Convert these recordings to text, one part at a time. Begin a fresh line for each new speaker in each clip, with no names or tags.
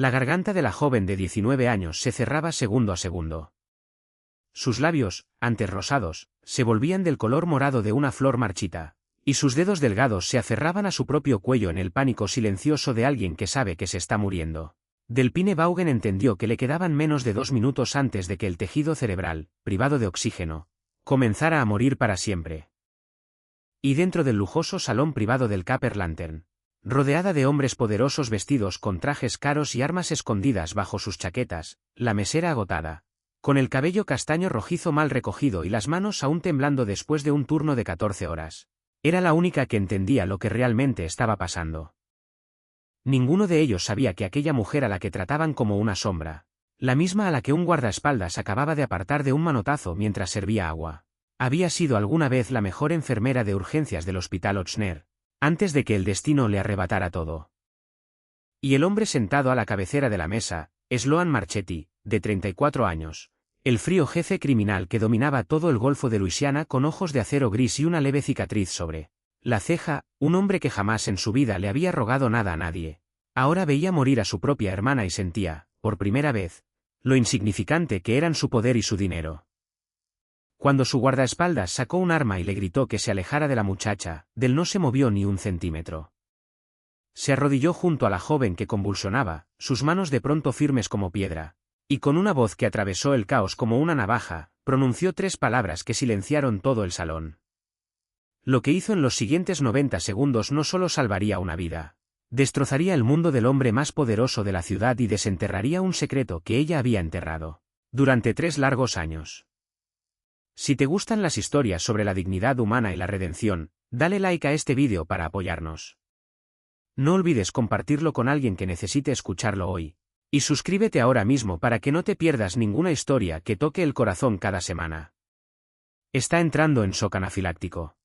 La garganta de la joven de 19 años se cerraba segundo a segundo. Sus labios, antes rosados, se volvían del color morado de una flor marchita, y sus dedos delgados se aferraban a su propio cuello en el pánico silencioso de alguien que sabe que se está muriendo. Delphine Vaughn entendió que le quedaban menos de 2 minutos antes de que el tejido cerebral, privado de oxígeno, comenzara a morir para siempre. Y dentro del lujoso salón privado del Copper Lantern, rodeada de hombres poderosos vestidos con trajes caros y armas escondidas bajo sus chaquetas, la mesera agotada, con el cabello castaño rojizo mal recogido y las manos aún temblando después de un turno de 14 horas, era la única que entendía lo que realmente estaba pasando. Ninguno de ellos sabía que aquella mujer a la que trataban como una sombra, la misma a la que un guardaespaldas acababa de apartar de un manotazo mientras servía agua, había sido alguna vez la mejor enfermera de urgencias del Hospital Ochsner, antes de que el destino le arrebatara todo. Y el hombre sentado a la cabecera de la mesa, Sloan Marchetti, de 34 años, el frío jefe criminal que dominaba todo el Golfo de Luisiana con ojos de acero gris y una leve cicatriz sobre la ceja, un hombre que jamás en su vida le había rogado nada a nadie. Ahora veía morir a su propia hermana y sentía, por primera vez, lo insignificante que eran su poder y su dinero. Cuando su guardaespaldas sacó un arma y le gritó que se alejara de la muchacha, Del no se movió ni un centímetro. Se arrodilló junto a la joven que convulsionaba, sus manos de pronto firmes como piedra, y con una voz que atravesó el caos como una navaja, pronunció 3 palabras que silenciaron todo el salón. Lo que hizo en los siguientes 90 segundos no solo salvaría una vida, destrozaría el mundo del hombre más poderoso de la ciudad y desenterraría un secreto que ella había enterrado durante 3 largos años. Si te gustan las historias sobre la dignidad humana y la redención, dale like a este vídeo para apoyarnos. No olvides compartirlo con alguien que necesite escucharlo hoy. Y suscríbete ahora mismo para que no te pierdas ninguna historia que toque el corazón cada semana. Está entrando en shock anafiláctico.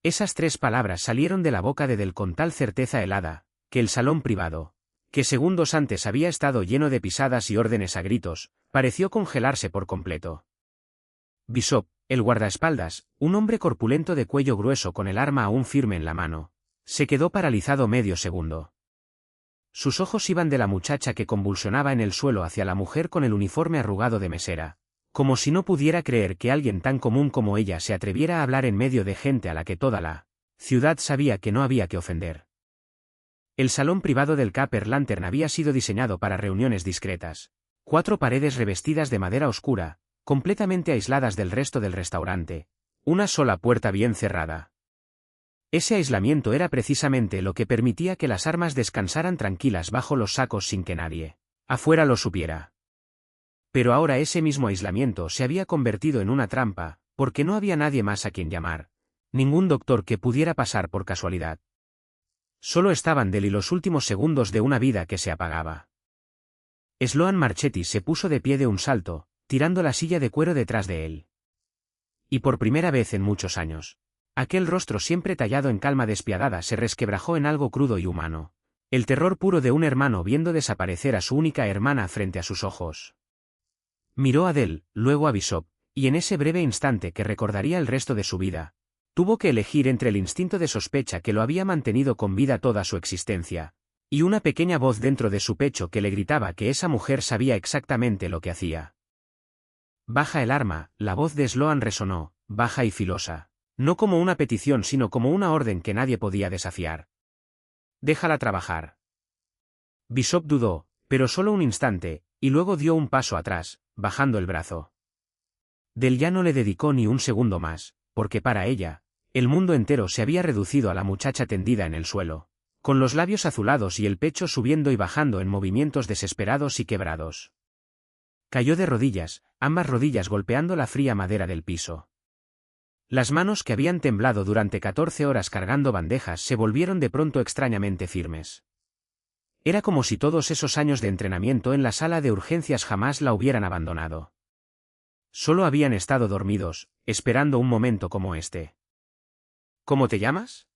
Esas 3 palabras salieron de la boca de Del con tal certeza helada, que el salón privado, que segundos antes había estado lleno de pisadas y órdenes a gritos, pareció congelarse por completo. Bishop, el guardaespaldas, un hombre corpulento de cuello grueso con el arma aún firme en la mano, se quedó paralizado medio segundo. Sus ojos iban de la muchacha que convulsionaba en el suelo hacia la mujer con el uniforme arrugado de mesera, como si no pudiera creer que alguien tan común como ella se atreviera a hablar en medio de gente a la que toda la ciudad sabía que no había que ofender. El salón privado del Copper Lantern había sido diseñado para reuniones discretas. 4 paredes revestidas de madera oscura, completamente aisladas del resto del restaurante, una sola puerta bien cerrada. Ese aislamiento era precisamente lo que permitía que las armas descansaran tranquilas bajo los sacos sin que nadie afuera lo supiera. Pero ahora ese mismo aislamiento se había convertido en una trampa, porque no había nadie más a quien llamar, ningún doctor que pudiera pasar por casualidad. Solo estaban Del y los últimos segundos de una vida que se apagaba. Sloan Marchetti se puso de pie de un salto, tirando la silla de cuero detrás de él. Y por primera vez en muchos años, aquel rostro siempre tallado en calma despiadada se resquebrajó en algo crudo y humano, el terror puro de un hermano viendo desaparecer a su única hermana frente a sus ojos. Miró a Del, luego a Bishop, y en ese breve instante que recordaría el resto de su vida, tuvo que elegir entre el instinto de sospecha que lo había mantenido con vida toda su existencia, y una pequeña voz dentro de su pecho que le gritaba que esa mujer sabía exactamente lo que hacía. Baja el arma, la voz de Sloan resonó, baja y filosa, no como una petición sino como una orden que nadie podía desafiar. Déjala trabajar. Bishop dudó, pero solo un instante, y luego dio un paso atrás, bajando el brazo. Del ya no le dedicó ni un segundo más, porque para ella, el mundo entero se había reducido a la muchacha tendida en el suelo, con los labios azulados y el pecho subiendo y bajando en movimientos desesperados y quebrados. Cayó de rodillas, ambas rodillas golpeando la fría madera del piso. Las manos que habían temblado durante 14 horas cargando bandejas se volvieron de pronto extrañamente firmes. Era como si todos esos años de entrenamiento en la sala de urgencias jamás la hubieran abandonado. Solo habían estado dormidos, esperando un momento como este. ¿Cómo te llamas?,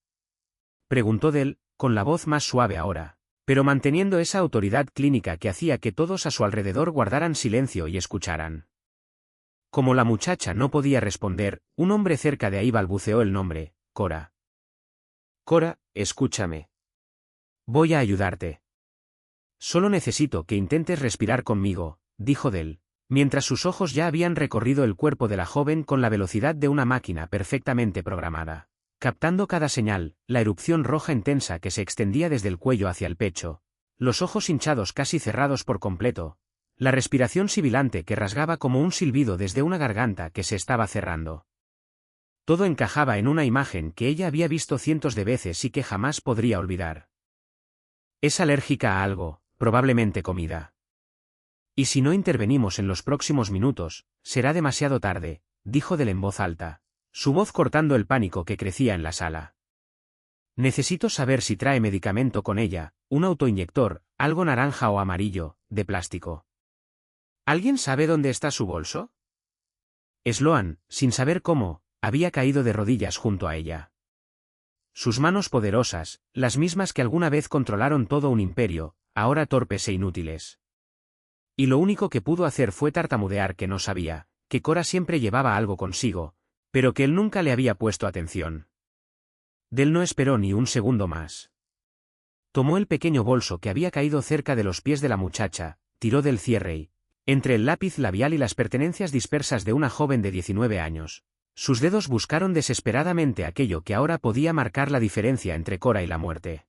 preguntó Del, con la voz más suave ahora, pero manteniendo esa autoridad clínica que hacía que todos a su alrededor guardaran silencio y escucharan. Como la muchacha no podía responder, un hombre cerca de ahí balbuceó el nombre, Cora. Cora, escúchame. Voy a ayudarte. Solo necesito que intentes respirar conmigo, dijo Dell, mientras sus ojos ya habían recorrido el cuerpo de la joven con la velocidad de una máquina perfectamente programada, captando cada señal, la erupción roja intensa que se extendía desde el cuello hacia el pecho, los ojos hinchados casi cerrados por completo, la respiración sibilante que rasgaba como un silbido desde una garganta que se estaba cerrando. Todo encajaba en una imagen que ella había visto cientos de veces y que jamás podría olvidar. Es alérgica a algo, probablemente comida. Y si no intervenimos en los próximos minutos, será demasiado tarde, dijo Dell en voz alta, su voz cortando el pánico que crecía en la sala. Necesito saber si trae medicamento con ella, un autoinyector, algo naranja o amarillo, de plástico. ¿Alguien sabe dónde está su bolso? Sloan, sin saber cómo, había caído de rodillas junto a ella. Sus manos poderosas, las mismas que alguna vez controlaron todo un imperio, ahora torpes e inútiles. Y lo único que pudo hacer fue tartamudear que no sabía, que Cora siempre llevaba algo consigo, pero que él nunca le había puesto atención. Dell no esperó ni un segundo más. Tomó el pequeño bolso que había caído cerca de los pies de la muchacha, tiró del cierre y, entre el lápiz labial y las pertenencias dispersas de una joven de 19 años, sus dedos buscaron desesperadamente aquello que ahora podía marcar la diferencia entre Cora y la muerte.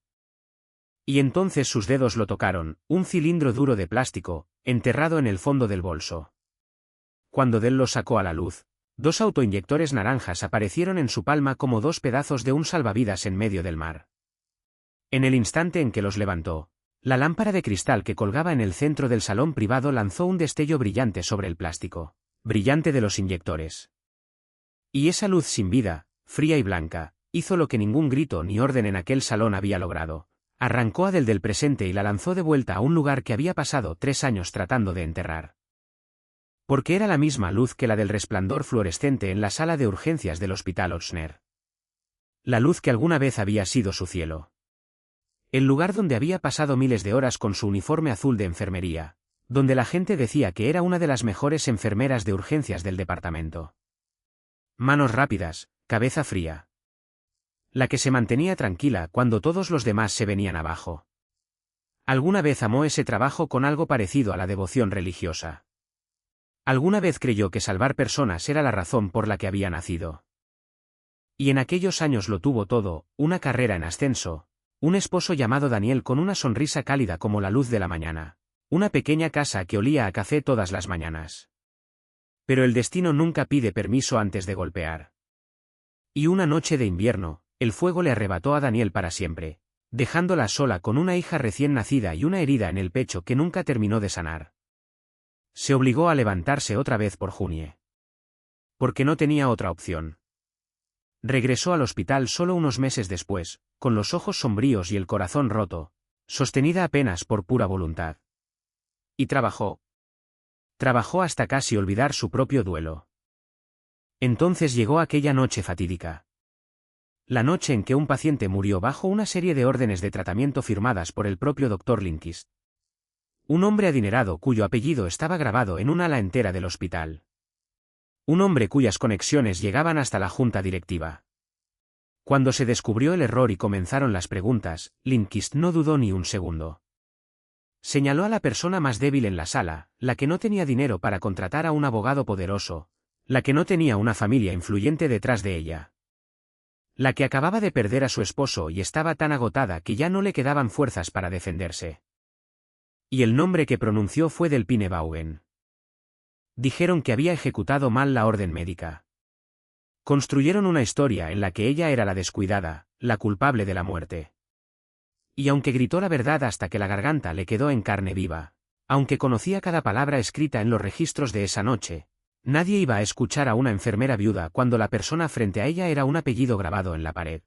Y entonces sus dedos lo tocaron, un cilindro duro de plástico, enterrado en el fondo del bolso. Cuando Dell lo sacó a la luz, 2 autoinyectores naranjas aparecieron en su palma como 2 pedazos de un salvavidas en medio del mar. En el instante en que los levantó, la lámpara de cristal que colgaba en el centro del salón privado lanzó un destello brillante sobre el plástico, brillante de los inyectores. Y esa luz sin vida, fría y blanca, hizo lo que ningún grito ni orden en aquel salón había logrado. Arrancó a Dell del presente y la lanzó de vuelta a un lugar que había pasado 3 años tratando de enterrar. Porque era la misma luz que la del resplandor fluorescente en la sala de urgencias del Hospital Ochsner. La luz que alguna vez había sido su cielo. El lugar donde había pasado miles de horas con su uniforme azul de enfermería, donde la gente decía que era una de las mejores enfermeras de urgencias del departamento. Manos rápidas, cabeza fría. La que se mantenía tranquila cuando todos los demás se venían abajo. Alguna vez amó ese trabajo con algo parecido a la devoción religiosa. Alguna vez creyó que salvar personas era la razón por la que había nacido. Y en aquellos años lo tuvo todo, una carrera en ascenso, un esposo llamado Daniel con una sonrisa cálida como la luz de la mañana, una pequeña casa que olía a café todas las mañanas. Pero el destino nunca pide permiso antes de golpear. Y una noche de invierno, el fuego le arrebató a Daniel para siempre, dejándola sola con una hija recién nacida y una herida en el pecho que nunca terminó de sanar. Se obligó a levantarse otra vez por Junie. Porque no tenía otra opción. Regresó al hospital solo unos meses después, con los ojos sombríos y el corazón roto, sostenida apenas por pura voluntad. Y trabajó. Trabajó hasta casi olvidar su propio duelo. Entonces llegó aquella noche fatídica. La noche en que un paciente murió bajo una serie de órdenes de tratamiento firmadas por el propio Dr. Lindqvist. Un hombre adinerado cuyo apellido estaba grabado en un ala entera del hospital. Un hombre cuyas conexiones llegaban hasta la junta directiva. Cuando se descubrió el error y comenzaron las preguntas, Lindqvist no dudó ni un segundo. Señaló a la persona más débil en la sala, la que no tenía dinero para contratar a un abogado poderoso, la que no tenía una familia influyente detrás de ella. La que acababa de perder a su esposo y estaba tan agotada que ya no le quedaban fuerzas para defenderse. Y el nombre que pronunció fue del Pinebaugen. Dijeron que había ejecutado mal la orden médica. Construyeron una historia en la que ella era la descuidada, la culpable de la muerte. Y aunque gritó la verdad hasta que la garganta le quedó en carne viva, aunque conocía cada palabra escrita en los registros de esa noche, nadie iba a escuchar a una enfermera viuda cuando la persona frente a ella era un apellido grabado en la pared.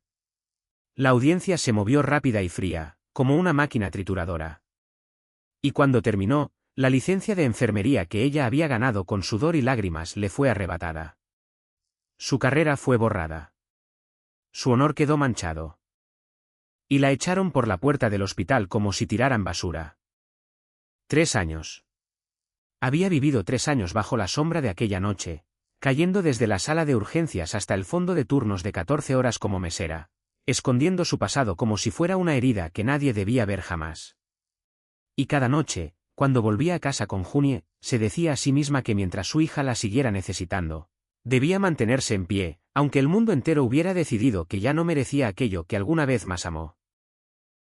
La audiencia se movió rápida y fría, como una máquina trituradora. Y cuando terminó, la licencia de enfermería que ella había ganado con sudor y lágrimas le fue arrebatada. Su carrera fue borrada. Su honor quedó manchado. Y la echaron por la puerta del hospital como si tiraran basura. 3 años. Había vivido 3 años bajo la sombra de aquella noche, cayendo desde la sala de urgencias hasta el fondo de turnos de 14 horas como mesera, escondiendo su pasado como si fuera una herida que nadie debía ver jamás. Y cada noche, cuando volvía a casa con Junie, se decía a sí misma que mientras su hija la siguiera necesitando, debía mantenerse en pie, aunque el mundo entero hubiera decidido que ya no merecía aquello que alguna vez más amó.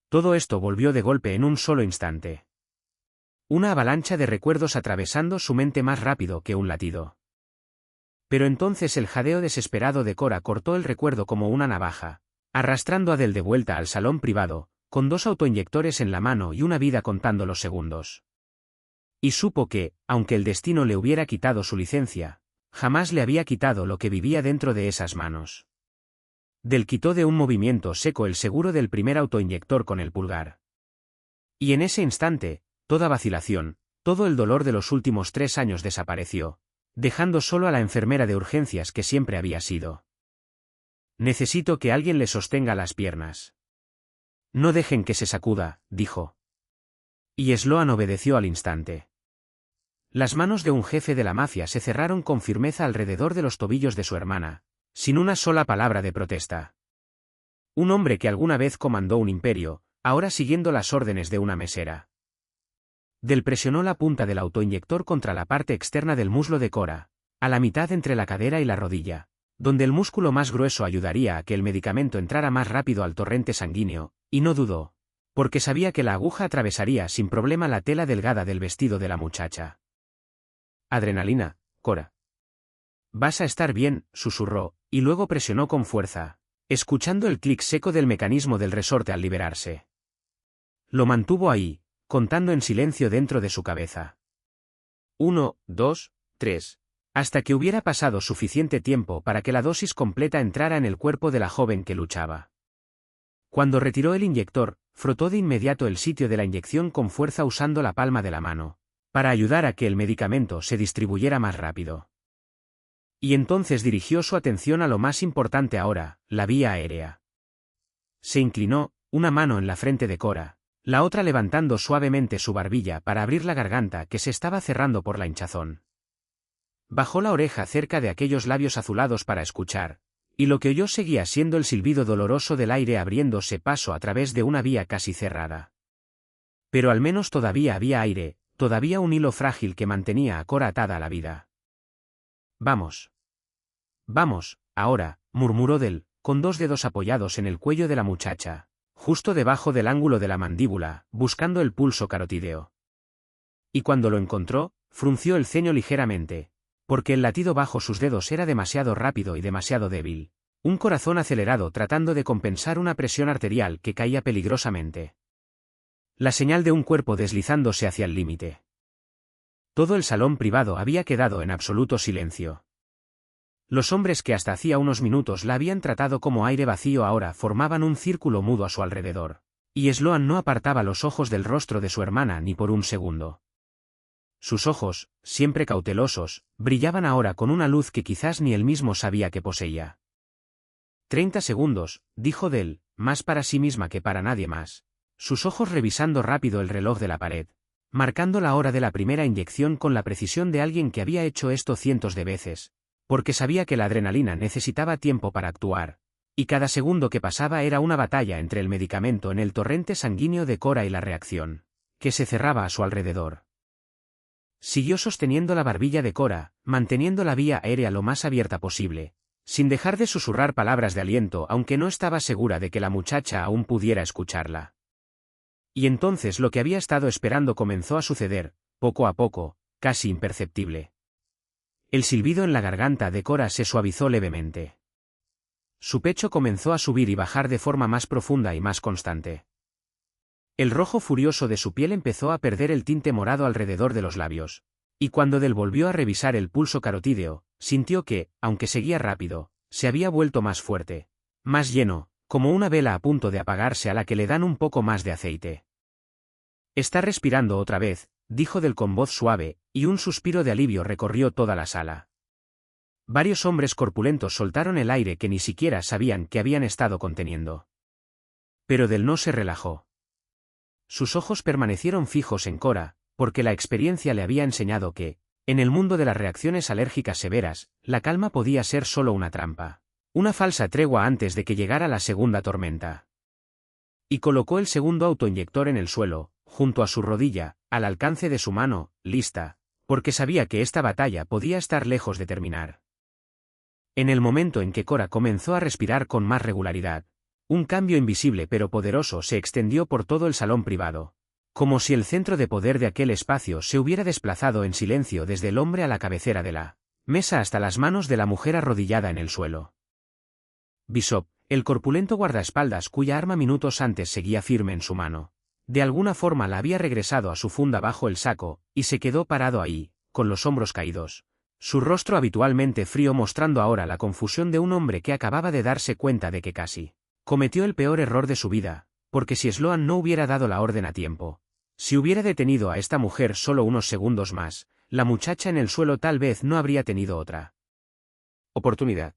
Todo esto volvió de golpe en un solo instante. Una avalancha de recuerdos atravesando su mente más rápido que un latido. Pero entonces el jadeo desesperado de Cora cortó el recuerdo como una navaja, arrastrando a Adele de vuelta al salón privado, con 2 autoinyectores en la mano y una vida contando los segundos. Y supo que, aunque el destino le hubiera quitado su licencia, jamás le había quitado lo que vivía dentro de esas manos. Del quitó de un movimiento seco el seguro del primer autoinyector con el pulgar. Y en ese instante, toda vacilación, todo el dolor de los últimos 3 años desapareció, dejando solo a la enfermera de urgencias que siempre había sido. Necesito que alguien le sostenga las piernas. No dejen que se sacuda, dijo. Y Sloan obedeció al instante. Las manos de un jefe de la mafia se cerraron con firmeza alrededor de los tobillos de su hermana, sin una sola palabra de protesta. Un hombre que alguna vez comandó un imperio, ahora siguiendo las órdenes de una mesera. Del presionó la punta del autoinyector contra la parte externa del muslo de Cora, a la mitad entre la cadera y la rodilla, donde el músculo más grueso ayudaría a que el medicamento entrara más rápido al torrente sanguíneo, y no dudó, porque sabía que la aguja atravesaría sin problema la tela delgada del vestido de la muchacha. Adrenalina, Cora. Vas a estar bien, susurró, y luego presionó con fuerza, escuchando el clic seco del mecanismo del resorte al liberarse. Lo mantuvo ahí, contando en silencio dentro de su cabeza. 1, 2, 3, hasta que hubiera pasado suficiente tiempo para que la dosis completa entrara en el cuerpo de la joven que luchaba. Cuando retiró el inyector, frotó de inmediato el sitio de la inyección con fuerza usando la palma de la mano, para ayudar a que el medicamento se distribuyera más rápido. Y entonces dirigió su atención a lo más importante ahora, la vía aérea. Se inclinó, una mano en la frente de Cora, la otra levantando suavemente su barbilla para abrir la garganta que se estaba cerrando por la hinchazón. Bajó la oreja cerca de aquellos labios azulados para escuchar, y lo que oyó seguía siendo el silbido doloroso del aire abriéndose paso a través de una vía casi cerrada. Pero al menos todavía había aire, todavía un hilo frágil que mantenía a Cora atada a la vida. Vamos. Vamos, ahora, murmuró Del, con 2 dedos apoyados en el cuello de la muchacha, justo debajo del ángulo de la mandíbula, buscando el pulso carotídeo. Y cuando lo encontró, frunció el ceño ligeramente, porque el latido bajo sus dedos era demasiado rápido y demasiado débil, un corazón acelerado tratando de compensar una presión arterial que caía peligrosamente. La señal de un cuerpo deslizándose hacia el límite. Todo el salón privado había quedado en absoluto silencio. Los hombres que hasta hacía unos minutos la habían tratado como aire vacío ahora formaban un círculo mudo a su alrededor, y Sloan no apartaba los ojos del rostro de su hermana ni por un segundo. Sus ojos, siempre cautelosos, brillaban ahora con una luz que quizás ni él mismo sabía que poseía. 30 segundos, dijo Del, más para sí misma que para nadie más, sus ojos revisando rápido el reloj de la pared, marcando la hora de la primera inyección con la precisión de alguien que había hecho esto cientos de veces, porque sabía que la adrenalina necesitaba tiempo para actuar, y cada segundo que pasaba era una batalla entre el medicamento en el torrente sanguíneo de Cora y la reacción, que se cerraba a su alrededor. Siguió sosteniendo la barbilla de Cora, manteniendo la vía aérea lo más abierta posible, sin dejar de susurrar palabras de aliento aunque no estaba segura de que la muchacha aún pudiera escucharla. Y entonces lo que había estado esperando comenzó a suceder, poco a poco, casi imperceptible. El silbido en la garganta de Cora se suavizó levemente. Su pecho comenzó a subir y bajar de forma más profunda y más constante. El rojo furioso de su piel empezó a perder el tinte morado alrededor de los labios, y cuando Del volvió a revisar el pulso carotídeo, sintió que, aunque seguía rápido, se había vuelto más fuerte, más lleno, como una vela a punto de apagarse a la que le dan un poco más de aceite. Está respirando otra vez, dijo Del con voz suave, y un suspiro de alivio recorrió toda la sala. Varios hombres corpulentos soltaron el aire que ni siquiera sabían que habían estado conteniendo. Pero Del no se relajó. Sus ojos permanecieron fijos en Cora, porque la experiencia le había enseñado que, en el mundo de las reacciones alérgicas severas, la calma podía ser solo una trampa, una falsa tregua antes de que llegara la segunda tormenta. Y colocó el segundo autoinyector en el suelo, junto a su rodilla, al alcance de su mano, lista, porque sabía que esta batalla podía estar lejos de terminar. En el momento en que Cora comenzó a respirar con más regularidad, un cambio invisible pero poderoso se extendió por todo el salón privado, como si el centro de poder de aquel espacio se hubiera desplazado en silencio desde el hombre a la cabecera de la mesa hasta las manos de la mujer arrodillada en el suelo. Bishop, el corpulento guardaespaldas cuya arma minutos antes seguía firme en su mano, de alguna forma la había regresado a su funda bajo el saco, y se quedó parado ahí, con los hombros caídos, su rostro habitualmente frío mostrando ahora la confusión de un hombre que acababa de darse cuenta de que casi cometió el peor error de su vida, porque si Sloan no hubiera dado la orden a tiempo, si hubiera detenido a esta mujer solo unos segundos más, la muchacha en el suelo tal vez no habría tenido otra oportunidad.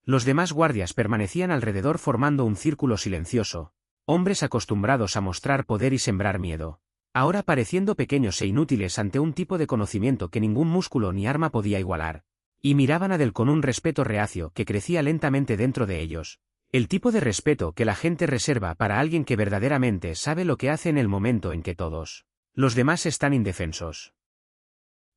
Los demás guardias permanecían alrededor formando un círculo silencioso, hombres acostumbrados a mostrar poder y sembrar miedo, ahora pareciendo pequeños e inútiles ante un tipo de conocimiento que ningún músculo ni arma podía igualar, y miraban a Del con un respeto reacio que crecía lentamente dentro de ellos, el tipo de respeto que la gente reserva para alguien que verdaderamente sabe lo que hace en el momento en que todos los demás están indefensos.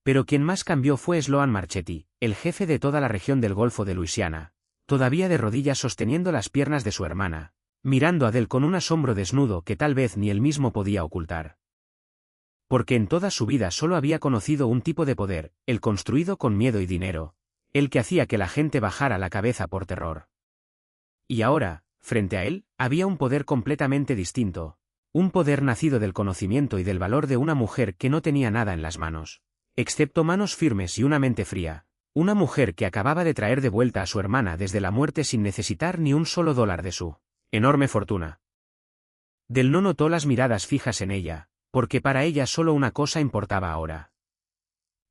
Pero quien más cambió fue Sloan Marchetti, el jefe de toda la región del Golfo de Luisiana, todavía de rodillas sosteniendo las piernas de su hermana, mirando a Del con un asombro desnudo que tal vez ni él mismo podía ocultar. Porque en toda su vida solo había conocido un tipo de poder, el construido con miedo y dinero, el que hacía que la gente bajara la cabeza por terror. Y ahora, frente a él, había un poder completamente distinto, un poder nacido del conocimiento y del valor de una mujer que no tenía nada en las manos, excepto manos firmes y una mente fría, una mujer que acababa de traer de vuelta a su hermana desde la muerte sin necesitar ni un solo dólar de su enorme fortuna. Del no notó las miradas fijas en ella, porque para ella solo una cosa importaba ahora.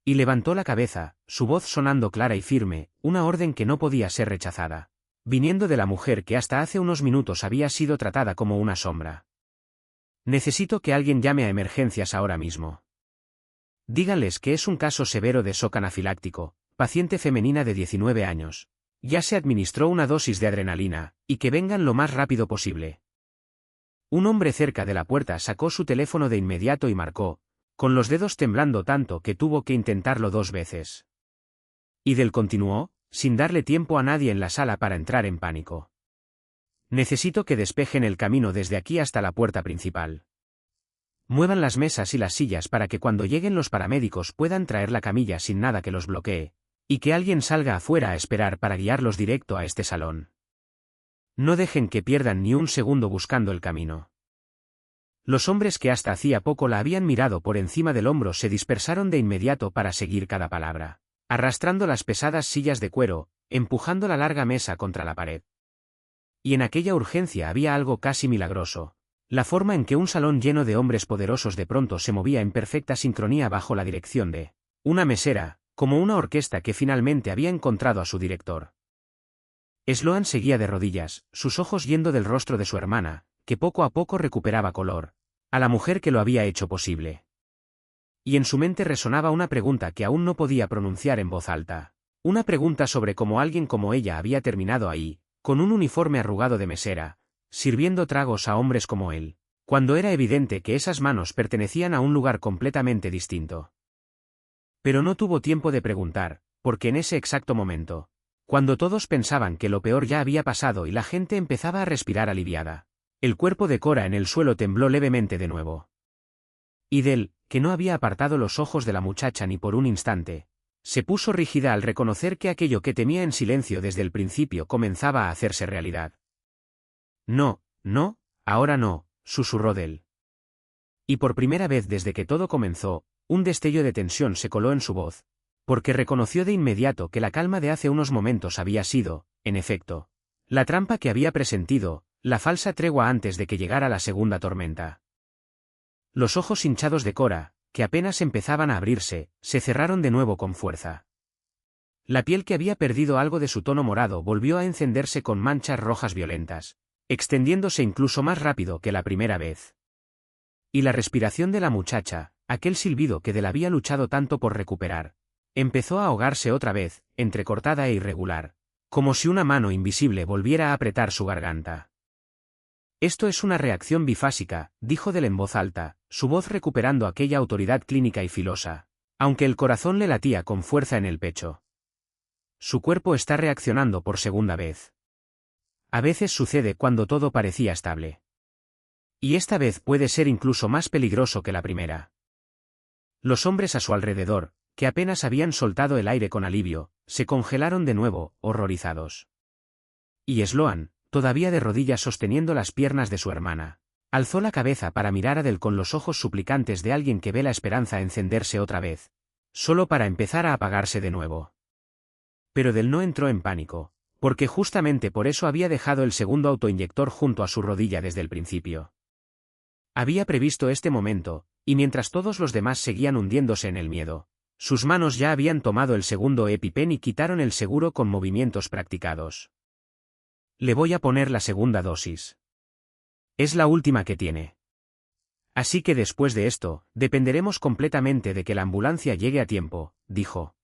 Y levantó la cabeza, su voz sonando clara y firme, una orden que no podía ser rechazada, viniendo de la mujer que hasta hace unos minutos había sido tratada como una sombra. Necesito que alguien llame a emergencias ahora mismo. Díganles que es un caso severo de shock anafiláctico, paciente femenina de 19 años. Ya se administró una dosis de adrenalina, y que vengan lo más rápido posible. Un hombre cerca de la puerta sacó su teléfono de inmediato y marcó, con los dedos temblando tanto que tuvo que intentarlo 2 veces. Y Del continuó, sin darle tiempo a nadie en la sala para entrar en pánico. Necesito que despejen el camino desde aquí hasta la puerta principal. Muevan las mesas y las sillas para que cuando lleguen los paramédicos puedan traer la camilla sin nada que los bloquee, y que alguien salga afuera a esperar para guiarlos directo a este salón. No dejen que pierdan ni un segundo buscando el camino. Los hombres que hasta hacía poco la habían mirado por encima del hombro se dispersaron de inmediato para seguir cada palabra, arrastrando las pesadas sillas de cuero, empujando la larga mesa contra la pared. Y en aquella urgencia había algo casi milagroso, la forma en que un salón lleno de hombres poderosos de pronto se movía en perfecta sincronía bajo la dirección de una mesera, como una orquesta que finalmente había encontrado a su director. Sloan seguía de rodillas, sus ojos yendo del rostro de su hermana, que poco a poco recuperaba color, a la mujer que lo había hecho posible. Y en su mente resonaba una pregunta que aún no podía pronunciar en voz alta, una pregunta sobre cómo alguien como ella había terminado ahí, con un uniforme arrugado de mesera, sirviendo tragos a hombres como él, cuando era evidente que esas manos pertenecían a un lugar completamente distinto. Pero no tuvo tiempo de preguntar, porque en ese exacto momento, cuando todos pensaban que lo peor ya había pasado y la gente empezaba a respirar aliviada, el cuerpo de Cora en el suelo tembló levemente de nuevo. Y Del, que no había apartado los ojos de la muchacha ni por un instante, se puso rígida al reconocer que aquello que temía en silencio desde el principio comenzaba a hacerse realidad. No, no, ahora no, susurró Del. Y por primera vez desde que todo comenzó, un destello de tensión se coló en su voz, porque reconoció de inmediato que la calma de hace unos momentos había sido, en efecto, la trampa que había presentido, la falsa tregua antes de que llegara la segunda tormenta. Los ojos hinchados de Cora, que apenas empezaban a abrirse, se cerraron de nuevo con fuerza. La piel que había perdido algo de su tono morado volvió a encenderse con manchas rojas violentas, extendiéndose incluso más rápido que la primera vez. Y la respiración de la muchacha, aquel silbido que Del había luchado tanto por recuperar, empezó a ahogarse otra vez, entrecortada e irregular, como si una mano invisible volviera a apretar su garganta. Esto es una reacción bifásica, dijo Del en voz alta, su voz recuperando aquella autoridad clínica y filosa, aunque el corazón le latía con fuerza en el pecho. Su cuerpo está reaccionando por segunda vez. A veces sucede cuando todo parecía estable. Y esta vez puede ser incluso más peligroso que la primera. Los hombres a su alrededor, que apenas habían soltado el aire con alivio, se congelaron de nuevo, horrorizados. Y Sloan, todavía de rodillas sosteniendo las piernas de su hermana, alzó la cabeza para mirar a Del con los ojos suplicantes de alguien que ve la esperanza encenderse otra vez, solo para empezar a apagarse de nuevo. Pero Del no entró en pánico, porque justamente por eso había dejado el segundo autoinyector junto a su rodilla desde el principio. Había previsto este momento, y mientras todos los demás seguían hundiéndose en el miedo, sus manos ya habían tomado el segundo EpiPen y quitaron el seguro con movimientos practicados. Le voy a poner la segunda dosis. Es la última que tiene. Así que después de esto, dependeremos completamente de que la ambulancia llegue a tiempo, dijo.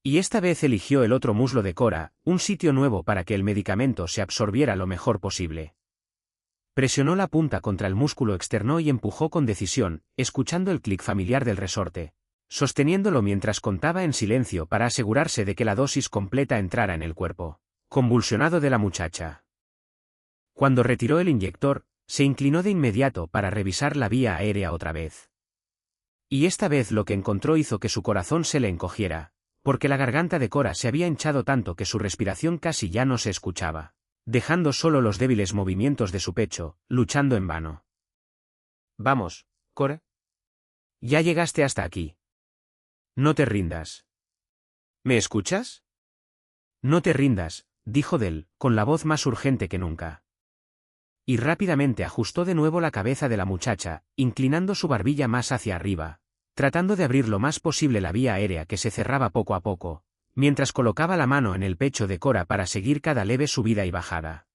Y esta vez eligió el otro muslo de Cora, un sitio nuevo para que el medicamento se absorbiera lo mejor posible. Presionó la punta contra el músculo externo y empujó con decisión, escuchando el clic familiar del resorte, sosteniéndolo mientras contaba en silencio para asegurarse de que la dosis completa entrara en el cuerpo convulsionado de la muchacha. Cuando retiró el inyector, se inclinó de inmediato para revisar la vía aérea otra vez. Y esta vez lo que encontró hizo que su corazón se le encogiera, porque la garganta de Cora se había hinchado tanto que su respiración casi ya no se escuchaba, dejando solo los débiles movimientos de su pecho, luchando en vano. Vamos, Cora. Ya llegaste hasta aquí. No te rindas. ¿Me escuchas? No te rindas, dijo Del, con la voz más urgente que nunca. Y rápidamente ajustó de nuevo la cabeza de la muchacha, inclinando su barbilla más hacia arriba, tratando de abrir lo más posible la vía aérea que se cerraba poco a poco, mientras colocaba la mano en el pecho de Cora para seguir cada leve subida y bajada.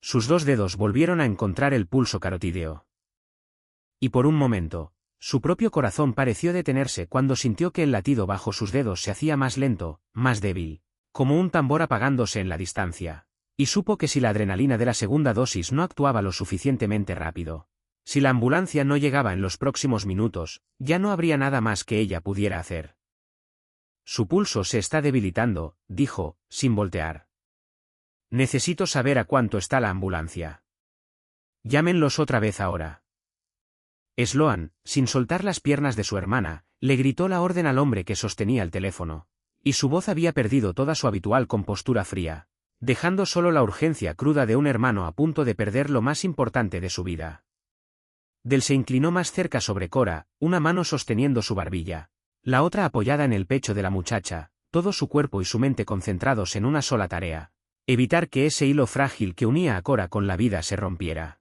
Sus dos dedos volvieron a encontrar el pulso carotídeo. Y por un momento, su propio corazón pareció detenerse cuando sintió que el latido bajo sus dedos se hacía más lento, más débil, como un tambor apagándose en la distancia, y supo que si la adrenalina de la segunda dosis no actuaba lo suficientemente rápido, si la ambulancia no llegaba en los próximos minutos, ya no habría nada más que ella pudiera hacer. Su pulso se está debilitando, dijo, sin voltear. Necesito saber a cuánto está la ambulancia. Llámenlos otra vez ahora. Sloan, sin soltar las piernas de su hermana, le gritó la orden al hombre que sostenía el teléfono, y su voz había perdido toda su habitual compostura fría, dejando solo la urgencia cruda de un hermano a punto de perder lo más importante de su vida. Del se inclinó más cerca sobre Cora, una mano sosteniendo su barbilla, la otra apoyada en el pecho de la muchacha, todo su cuerpo y su mente concentrados en una sola tarea: evitar que ese hilo frágil que unía a Cora con la vida se rompiera.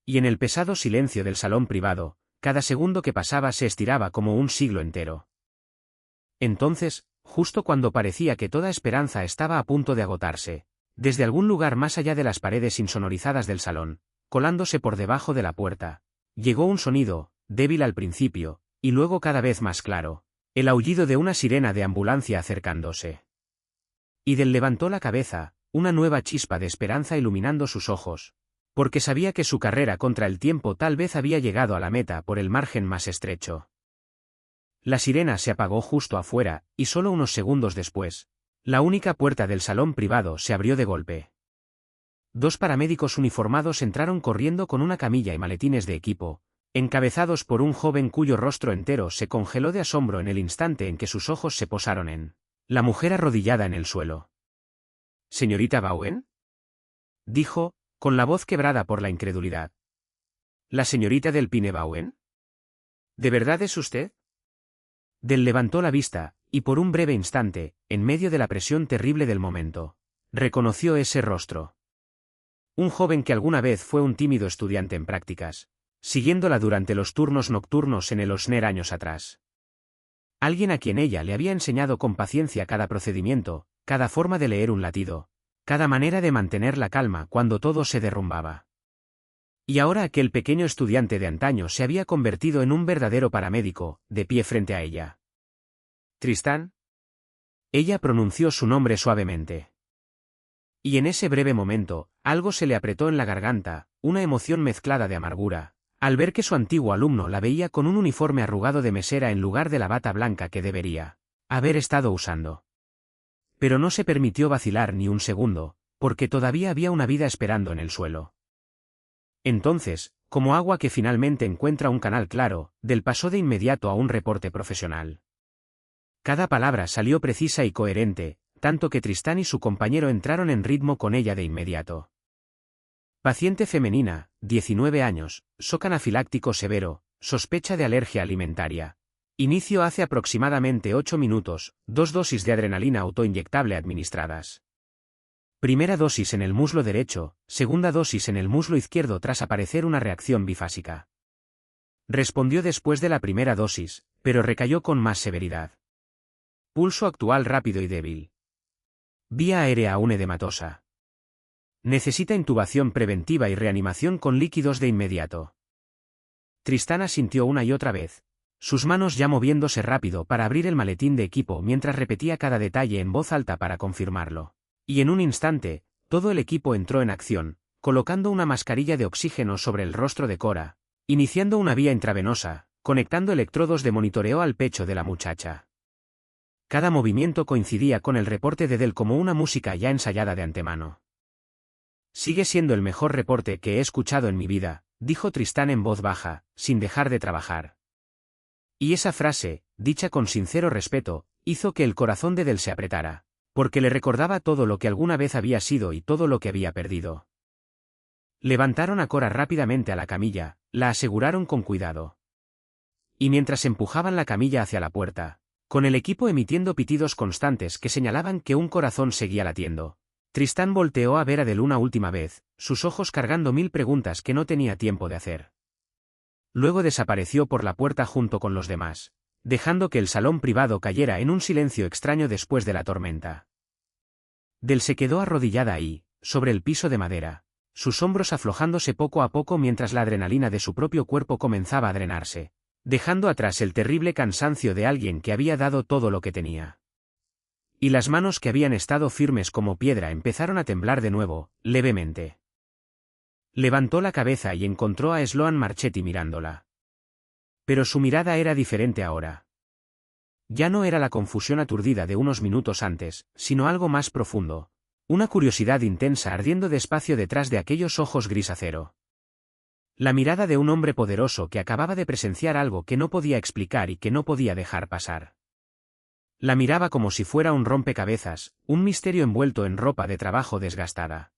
Y en el pesado silencio del salón privado, cada segundo que pasaba se estiraba como un siglo entero. Entonces, justo cuando parecía que toda esperanza estaba a punto de agotarse, desde algún lugar más allá de las paredes insonorizadas del salón, colándose por debajo de la puerta, llegó un sonido, débil al principio, y luego cada vez más claro, el aullido de una sirena de ambulancia acercándose. Y Del levantó la cabeza, una nueva chispa de esperanza iluminando sus ojos, porque sabía que su carrera contra el tiempo tal vez había llegado a la meta por el margen más estrecho. La sirena se apagó justo afuera, y solo unos segundos después, la única puerta del salón privado se abrió de golpe. Dos paramédicos uniformados entraron corriendo con una camilla y maletines de equipo, encabezados por un joven cuyo rostro entero se congeló de asombro en el instante en que sus ojos se posaron en la mujer arrodillada en el suelo. «¿Señorita Bowen?», dijo, con la voz quebrada por la incredulidad. «¿La señorita del Pine Bowen? ¿De verdad es usted?». Del levantó la vista, y por un breve instante, en medio de la presión terrible del momento, reconoció ese rostro. Un joven que alguna vez fue un tímido estudiante en prácticas, siguiéndola durante los turnos nocturnos en el Osner años atrás. Alguien a quien ella le había enseñado con paciencia cada procedimiento, cada forma de leer un latido, cada manera de mantener la calma cuando todo se derrumbaba. Y ahora aquel pequeño estudiante de antaño se había convertido en un verdadero paramédico, de pie frente a ella. «¿Tristán?». Ella pronunció su nombre suavemente. Y en ese breve momento, algo se le apretó en la garganta, una emoción mezclada de amargura, al ver que su antiguo alumno la veía con un uniforme arrugado de mesera en lugar de la bata blanca que debería haber estado usando. Pero no se permitió vacilar ni un segundo, porque todavía había una vida esperando en el suelo. Entonces, como agua que finalmente encuentra un canal claro, Del pasó de inmediato a un reporte profesional. Cada palabra salió precisa y coherente, tanto que Tristán y su compañero entraron en ritmo con ella de inmediato. Paciente femenina, 19 años, shock anafiláctico severo, sospecha de alergia alimentaria. Inicio hace aproximadamente 8 minutos, 2 dosis de adrenalina autoinyectable administradas. Primera dosis en el muslo derecho, segunda dosis en el muslo izquierdo tras aparecer una reacción bifásica. Respondió después de la primera dosis, pero recayó con más severidad. Pulso actual rápido y débil. Vía aérea aún edematosa. Necesita intubación preventiva y reanimación con líquidos de inmediato. Tristán asintió una y otra vez, sus manos ya moviéndose rápido para abrir el maletín de equipo mientras repetía cada detalle en voz alta para confirmarlo. Y en un instante, todo el equipo entró en acción, colocando una mascarilla de oxígeno sobre el rostro de Cora, iniciando una vía intravenosa, conectando electrodos de monitoreo al pecho de la muchacha. Cada movimiento coincidía con el reporte de Del como una música ya ensayada de antemano. Sigue siendo el mejor reporte que he escuchado en mi vida, dijo Tristán en voz baja, sin dejar de trabajar. Y esa frase, dicha con sincero respeto, hizo que el corazón de Del se apretara, porque le recordaba todo lo que alguna vez había sido y todo lo que había perdido. Levantaron a Cora rápidamente a la camilla, la aseguraron con cuidado. Y mientras empujaban la camilla hacia la puerta, con el equipo emitiendo pitidos constantes que señalaban que un corazón seguía latiendo, Tristán volteó a ver a Del una última vez, sus ojos cargando 1000 preguntas que no tenía tiempo de hacer. Luego desapareció por la puerta junto con los demás, dejando que el salón privado cayera en un silencio extraño después de la tormenta. Del se quedó arrodillada ahí, sobre el piso de madera, sus hombros aflojándose poco a poco mientras la adrenalina de su propio cuerpo comenzaba a drenarse, dejando atrás el terrible cansancio de alguien que había dado todo lo que tenía. Y las manos que habían estado firmes como piedra empezaron a temblar de nuevo, levemente. Levantó la cabeza y encontró a Sloan Marchetti mirándola. Pero su mirada era diferente ahora. Ya no era la confusión aturdida de unos minutos antes, sino algo más profundo, una curiosidad intensa ardiendo despacio detrás de aquellos ojos gris acero. La mirada de un hombre poderoso que acababa de presenciar algo que no podía explicar y que no podía dejar pasar. La miraba como si fuera un rompecabezas, un misterio envuelto en ropa de trabajo desgastada.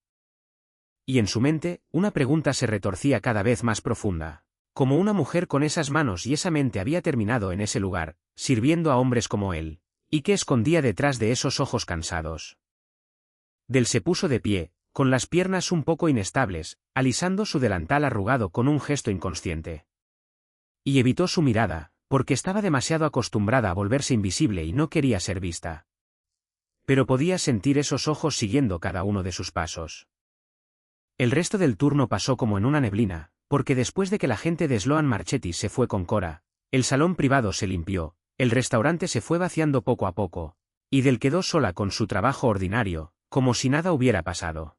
Y en su mente, una pregunta se retorcía cada vez más profunda. Como una mujer con esas manos y esa mente había terminado en ese lugar, sirviendo a hombres como él, y qué escondía detrás de esos ojos cansados. Del se puso de pie, con las piernas un poco inestables, alisando su delantal arrugado con un gesto inconsciente. Y evitó su mirada, porque estaba demasiado acostumbrada a volverse invisible y no quería ser vista. Pero podía sentir esos ojos siguiendo cada uno de sus pasos. El resto del turno pasó como en una neblina, porque después de que la gente de Sloan Marchetti se fue con Cora, el salón privado se limpió, el restaurante se fue vaciando poco a poco, y Del quedó sola con su trabajo ordinario, como si nada hubiera pasado.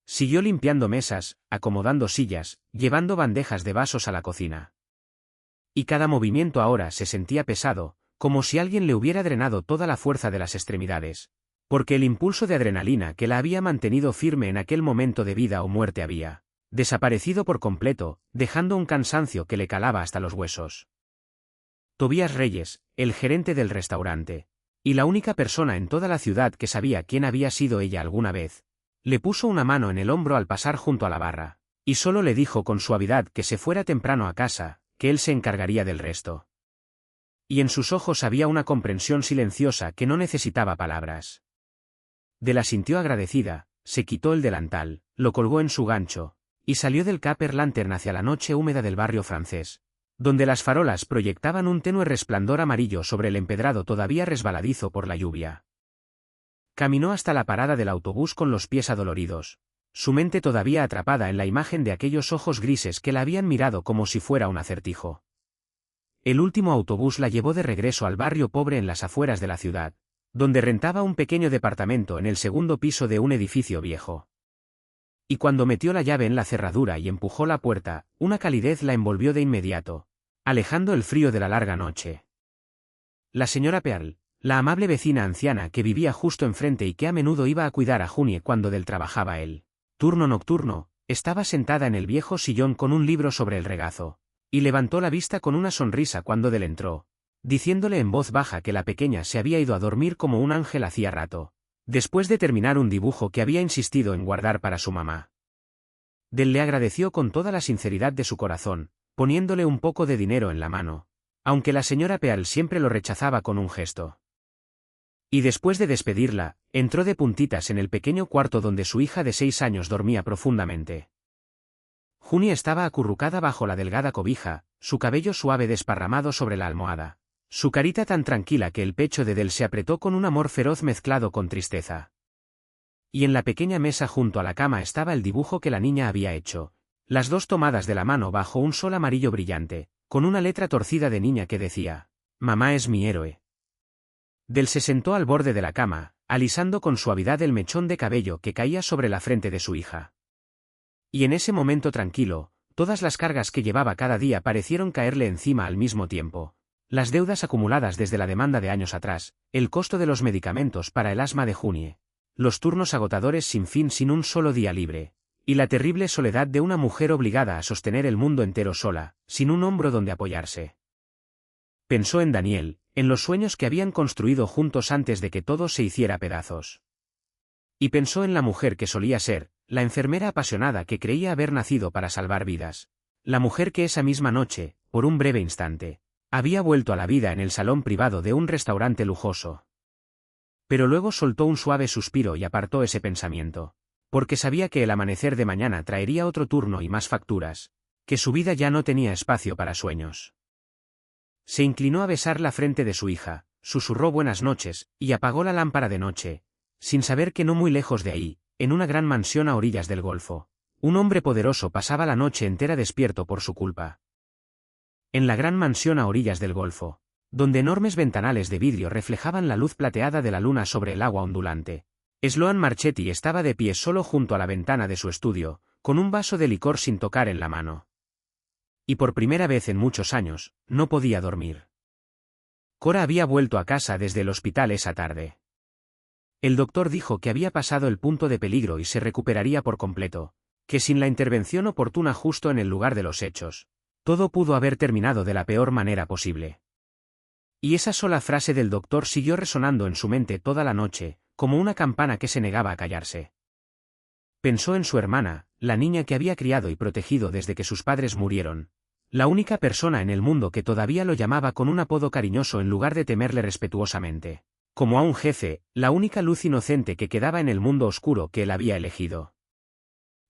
Siguió limpiando mesas, acomodando sillas, llevando bandejas de vasos a la cocina. Y cada movimiento ahora se sentía pesado, como si alguien le hubiera drenado toda la fuerza de las extremidades, porque el impulso de adrenalina que la había mantenido firme en aquel momento de vida o muerte había desaparecido por completo, dejando un cansancio que le calaba hasta los huesos. Tobías Reyes, el gerente del restaurante, y la única persona en toda la ciudad que sabía quién había sido ella alguna vez, le puso una mano en el hombro al pasar junto a la barra, y solo le dijo con suavidad que se fuera temprano a casa, que él se encargaría del resto. Y en sus ojos había una comprensión silenciosa que no necesitaba palabras. Del la sintió agradecida, se quitó el delantal, lo colgó en su gancho, y salió del Caper Lantern hacia la noche húmeda del barrio francés, donde las farolas proyectaban un tenue resplandor amarillo sobre el empedrado todavía resbaladizo por la lluvia. Caminó hasta la parada del autobús con los pies adoloridos, su mente todavía atrapada en la imagen de aquellos ojos grises que la habían mirado como si fuera un acertijo. El último autobús la llevó de regreso al barrio pobre en las afueras de la ciudad, donde rentaba un pequeño departamento en el segundo piso de un edificio viejo. Y cuando metió la llave en la cerradura y empujó la puerta, una calidez la envolvió de inmediato, alejando el frío de la larga noche. La señora Pearl, la amable vecina anciana que vivía justo enfrente y que a menudo iba a cuidar a Junie cuando del trabajaba el turno nocturno, estaba sentada en el viejo sillón con un libro sobre el regazo, y levantó la vista con una sonrisa cuando Del entró, diciéndole en voz baja que la pequeña se había ido a dormir como un ángel hacía rato, después de terminar un dibujo que había insistido en guardar para su mamá. Del le agradeció con toda la sinceridad de su corazón, poniéndole un poco de dinero en la mano, aunque la señora Pearl siempre lo rechazaba con un gesto. Y después de despedirla, entró de puntitas en el pequeño cuarto donde su hija de 6 años dormía profundamente. Junie estaba acurrucada bajo la delgada cobija, su cabello suave desparramado sobre la almohada, su carita tan tranquila que el pecho de Del se apretó con un amor feroz mezclado con tristeza. Y en la pequeña mesa junto a la cama estaba el dibujo que la niña había hecho, las dos tomadas de la mano bajo un sol amarillo brillante, con una letra torcida de niña que decía: «Mamá es mi héroe». Del se sentó al borde de la cama, alisando con suavidad el mechón de cabello que caía sobre la frente de su hija. Y en ese momento tranquilo, todas las cargas que llevaba cada día parecieron caerle encima al mismo tiempo. Las deudas acumuladas desde la demanda de años atrás, el costo de los medicamentos para el asma de Junie, los turnos agotadores sin fin sin un solo día libre, y la terrible soledad de una mujer obligada a sostener el mundo entero sola, sin un hombro donde apoyarse. Pensó en Daniel, en los sueños que habían construido juntos antes de que todo se hiciera pedazos. Y pensó en la mujer que solía ser, la enfermera apasionada que creía haber nacido para salvar vidas, la mujer que esa misma noche, por un breve instante, había vuelto a la vida en el salón privado de un restaurante lujoso. Pero luego soltó un suave suspiro y apartó ese pensamiento, porque sabía que el amanecer de mañana traería otro turno y más facturas, que su vida ya no tenía espacio para sueños. Se inclinó a besar la frente de su hija, susurró buenas noches, y apagó la lámpara de noche, sin saber que no muy lejos de ahí, en una gran mansión a orillas del Golfo, un hombre poderoso pasaba la noche entera despierto por su culpa. En la gran mansión a orillas del Golfo, donde enormes ventanales de vidrio reflejaban la luz plateada de la luna sobre el agua ondulante, Sloan Marchetti estaba de pie solo junto a la ventana de su estudio, con un vaso de licor sin tocar en la mano. Y por primera vez en muchos años, no podía dormir. Cora había vuelto a casa desde el hospital esa tarde. El doctor dijo que había pasado el punto de peligro y se recuperaría por completo, que sin la intervención oportuna justo en el lugar de los hechos, todo pudo haber terminado de la peor manera posible. Y esa sola frase del doctor siguió resonando en su mente toda la noche, como una campana que se negaba a callarse. Pensó en su hermana, la niña que había criado y protegido desde que sus padres murieron, la única persona en el mundo que todavía lo llamaba con un apodo cariñoso en lugar de temerle respetuosamente, como a un jefe, la única luz inocente que quedaba en el mundo oscuro que él había elegido.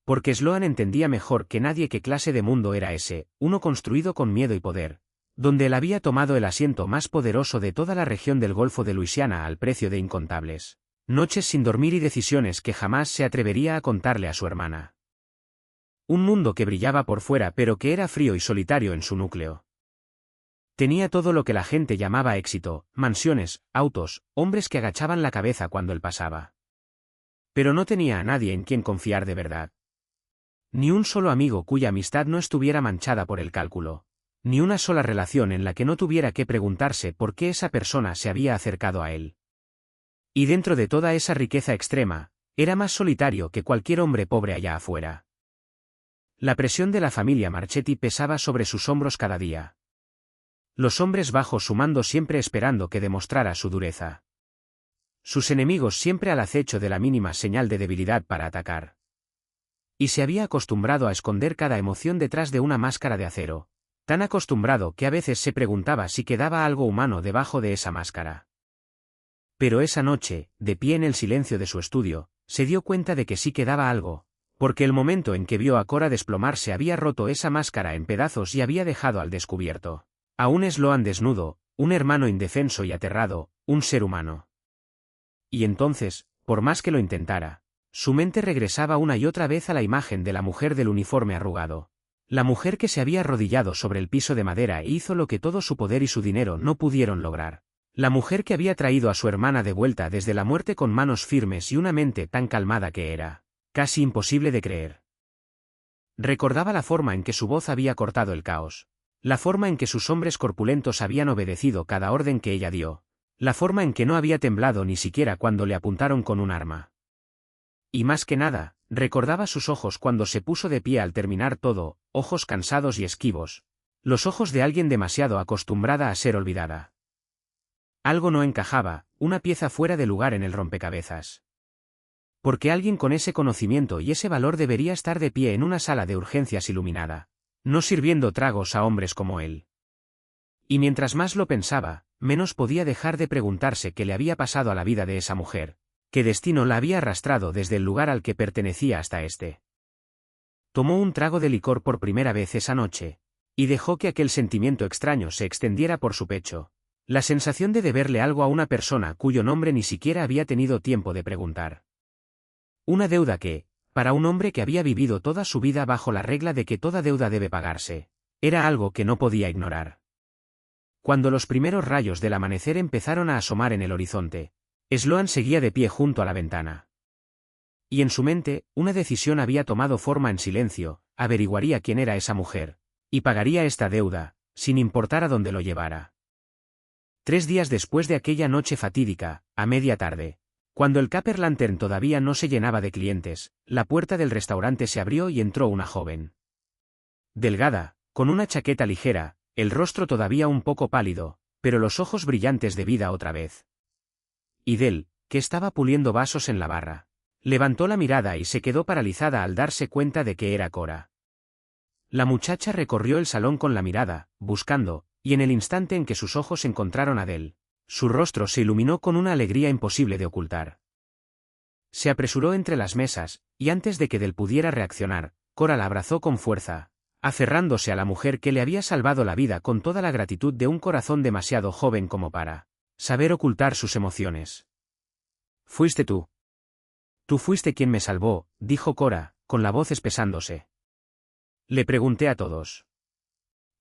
Porque Sloan entendía mejor que nadie qué clase de mundo era ese, uno construido con miedo y poder, donde él había tomado el asiento más poderoso de toda la región del Golfo de Luisiana al precio de incontables noches sin dormir y decisiones que jamás se atrevería a contarle a su hermana. Un mundo que brillaba por fuera pero que era frío y solitario en su núcleo. Tenía todo lo que la gente llamaba éxito, mansiones, autos, hombres que agachaban la cabeza cuando él pasaba. Pero no tenía a nadie en quien confiar de verdad. Ni un solo amigo cuya amistad no estuviera manchada por el cálculo, ni una sola relación en la que no tuviera que preguntarse por qué esa persona se había acercado a él. Y dentro de toda esa riqueza extrema, era más solitario que cualquier hombre pobre allá afuera. La presión de la familia Marchetti pesaba sobre sus hombros cada día. Los hombres bajos sumando siempre esperando que demostrara su dureza. Sus enemigos siempre al acecho de la mínima señal de debilidad para atacar. Y se había acostumbrado a esconder cada emoción detrás de una máscara de acero, tan acostumbrado que a veces se preguntaba si quedaba algo humano debajo de esa máscara. Pero esa noche, de pie en el silencio de su estudio, se dio cuenta de que sí quedaba algo, porque el momento en que vio a Cora desplomarse había roto esa máscara en pedazos y había dejado al descubierto a un Sloan desnudo, un hermano indefenso y aterrado, un ser humano. Y entonces, por más que lo intentara, su mente regresaba una y otra vez a la imagen de la mujer del uniforme arrugado, la mujer que se había arrodillado sobre el piso de madera e hizo lo que todo su poder y su dinero no pudieron lograr. La mujer que había traído a su hermana de vuelta desde la muerte con manos firmes y una mente tan calmada que era casi imposible de creer. Recordaba la forma en que su voz había cortado el caos, la forma en que sus hombres corpulentos habían obedecido cada orden que ella dio, la forma en que no había temblado ni siquiera cuando le apuntaron con un arma. Y más que nada, recordaba sus ojos cuando se puso de pie al terminar todo, ojos cansados y esquivos, los ojos de alguien demasiado acostumbrada a ser olvidada. Algo no encajaba, una pieza fuera de lugar en el rompecabezas. Porque alguien con ese conocimiento y ese valor debería estar de pie en una sala de urgencias iluminada, no sirviendo tragos a hombres como él. Y mientras más lo pensaba, menos podía dejar de preguntarse qué le había pasado a la vida de esa mujer, qué destino la había arrastrado desde el lugar al que pertenecía hasta este. Tomó un trago de licor por primera vez esa noche, y dejó que aquel sentimiento extraño se extendiera por su pecho, la sensación de deberle algo a una persona cuyo nombre ni siquiera había tenido tiempo de preguntar. Una deuda que, para un hombre que había vivido toda su vida bajo la regla de que toda deuda debe pagarse, era algo que no podía ignorar. Cuando los primeros rayos del amanecer empezaron a asomar en el horizonte, Sloan seguía de pie junto a la ventana. Y en su mente, una decisión había tomado forma en silencio: averiguaría quién era esa mujer, y pagaría esta deuda, sin importar a dónde lo llevara. 3 días después de aquella noche fatídica, a media tarde, cuando el Copper Lantern todavía no se llenaba de clientes, la puerta del restaurante se abrió y entró una joven. Delgada, con una chaqueta ligera, el rostro todavía un poco pálido, pero los ojos brillantes de vida otra vez. Idel, que estaba puliendo vasos en la barra, levantó la mirada y se quedó paralizada al darse cuenta de que era Cora. La muchacha recorrió el salón con la mirada, buscando, y en el instante en que sus ojos encontraron a Del, su rostro se iluminó con una alegría imposible de ocultar. Se apresuró entre las mesas, y antes de que Del pudiera reaccionar, Cora la abrazó con fuerza, aferrándose a la mujer que le había salvado la vida con toda la gratitud de un corazón demasiado joven como para saber ocultar sus emociones. «Fuiste tú. Tú fuiste quien me salvó», dijo Cora, con la voz espesándose. Le pregunté a todos.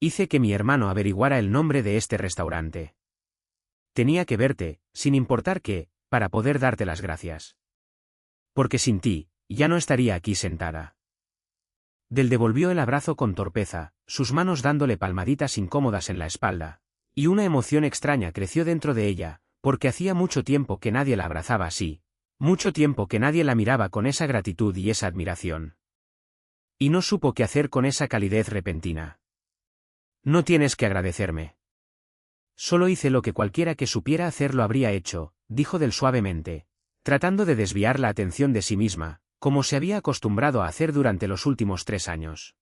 Hice que mi hermano averiguara el nombre de este restaurante. Tenía que verte, sin importar qué, para poder darte las gracias. Porque sin ti, ya no estaría aquí sentada. Del devolvió el abrazo con torpeza, sus manos dándole palmaditas incómodas en la espalda, y una emoción extraña creció dentro de ella, porque hacía mucho tiempo que nadie la abrazaba así, mucho tiempo que nadie la miraba con esa gratitud y esa admiración. Y no supo qué hacer con esa calidez repentina. «No tienes que agradecerme. Solo hice lo que cualquiera que supiera hacerlo habría hecho», dijo Del suavemente, tratando de desviar la atención de sí misma, como se había acostumbrado a hacer durante los últimos 3 años.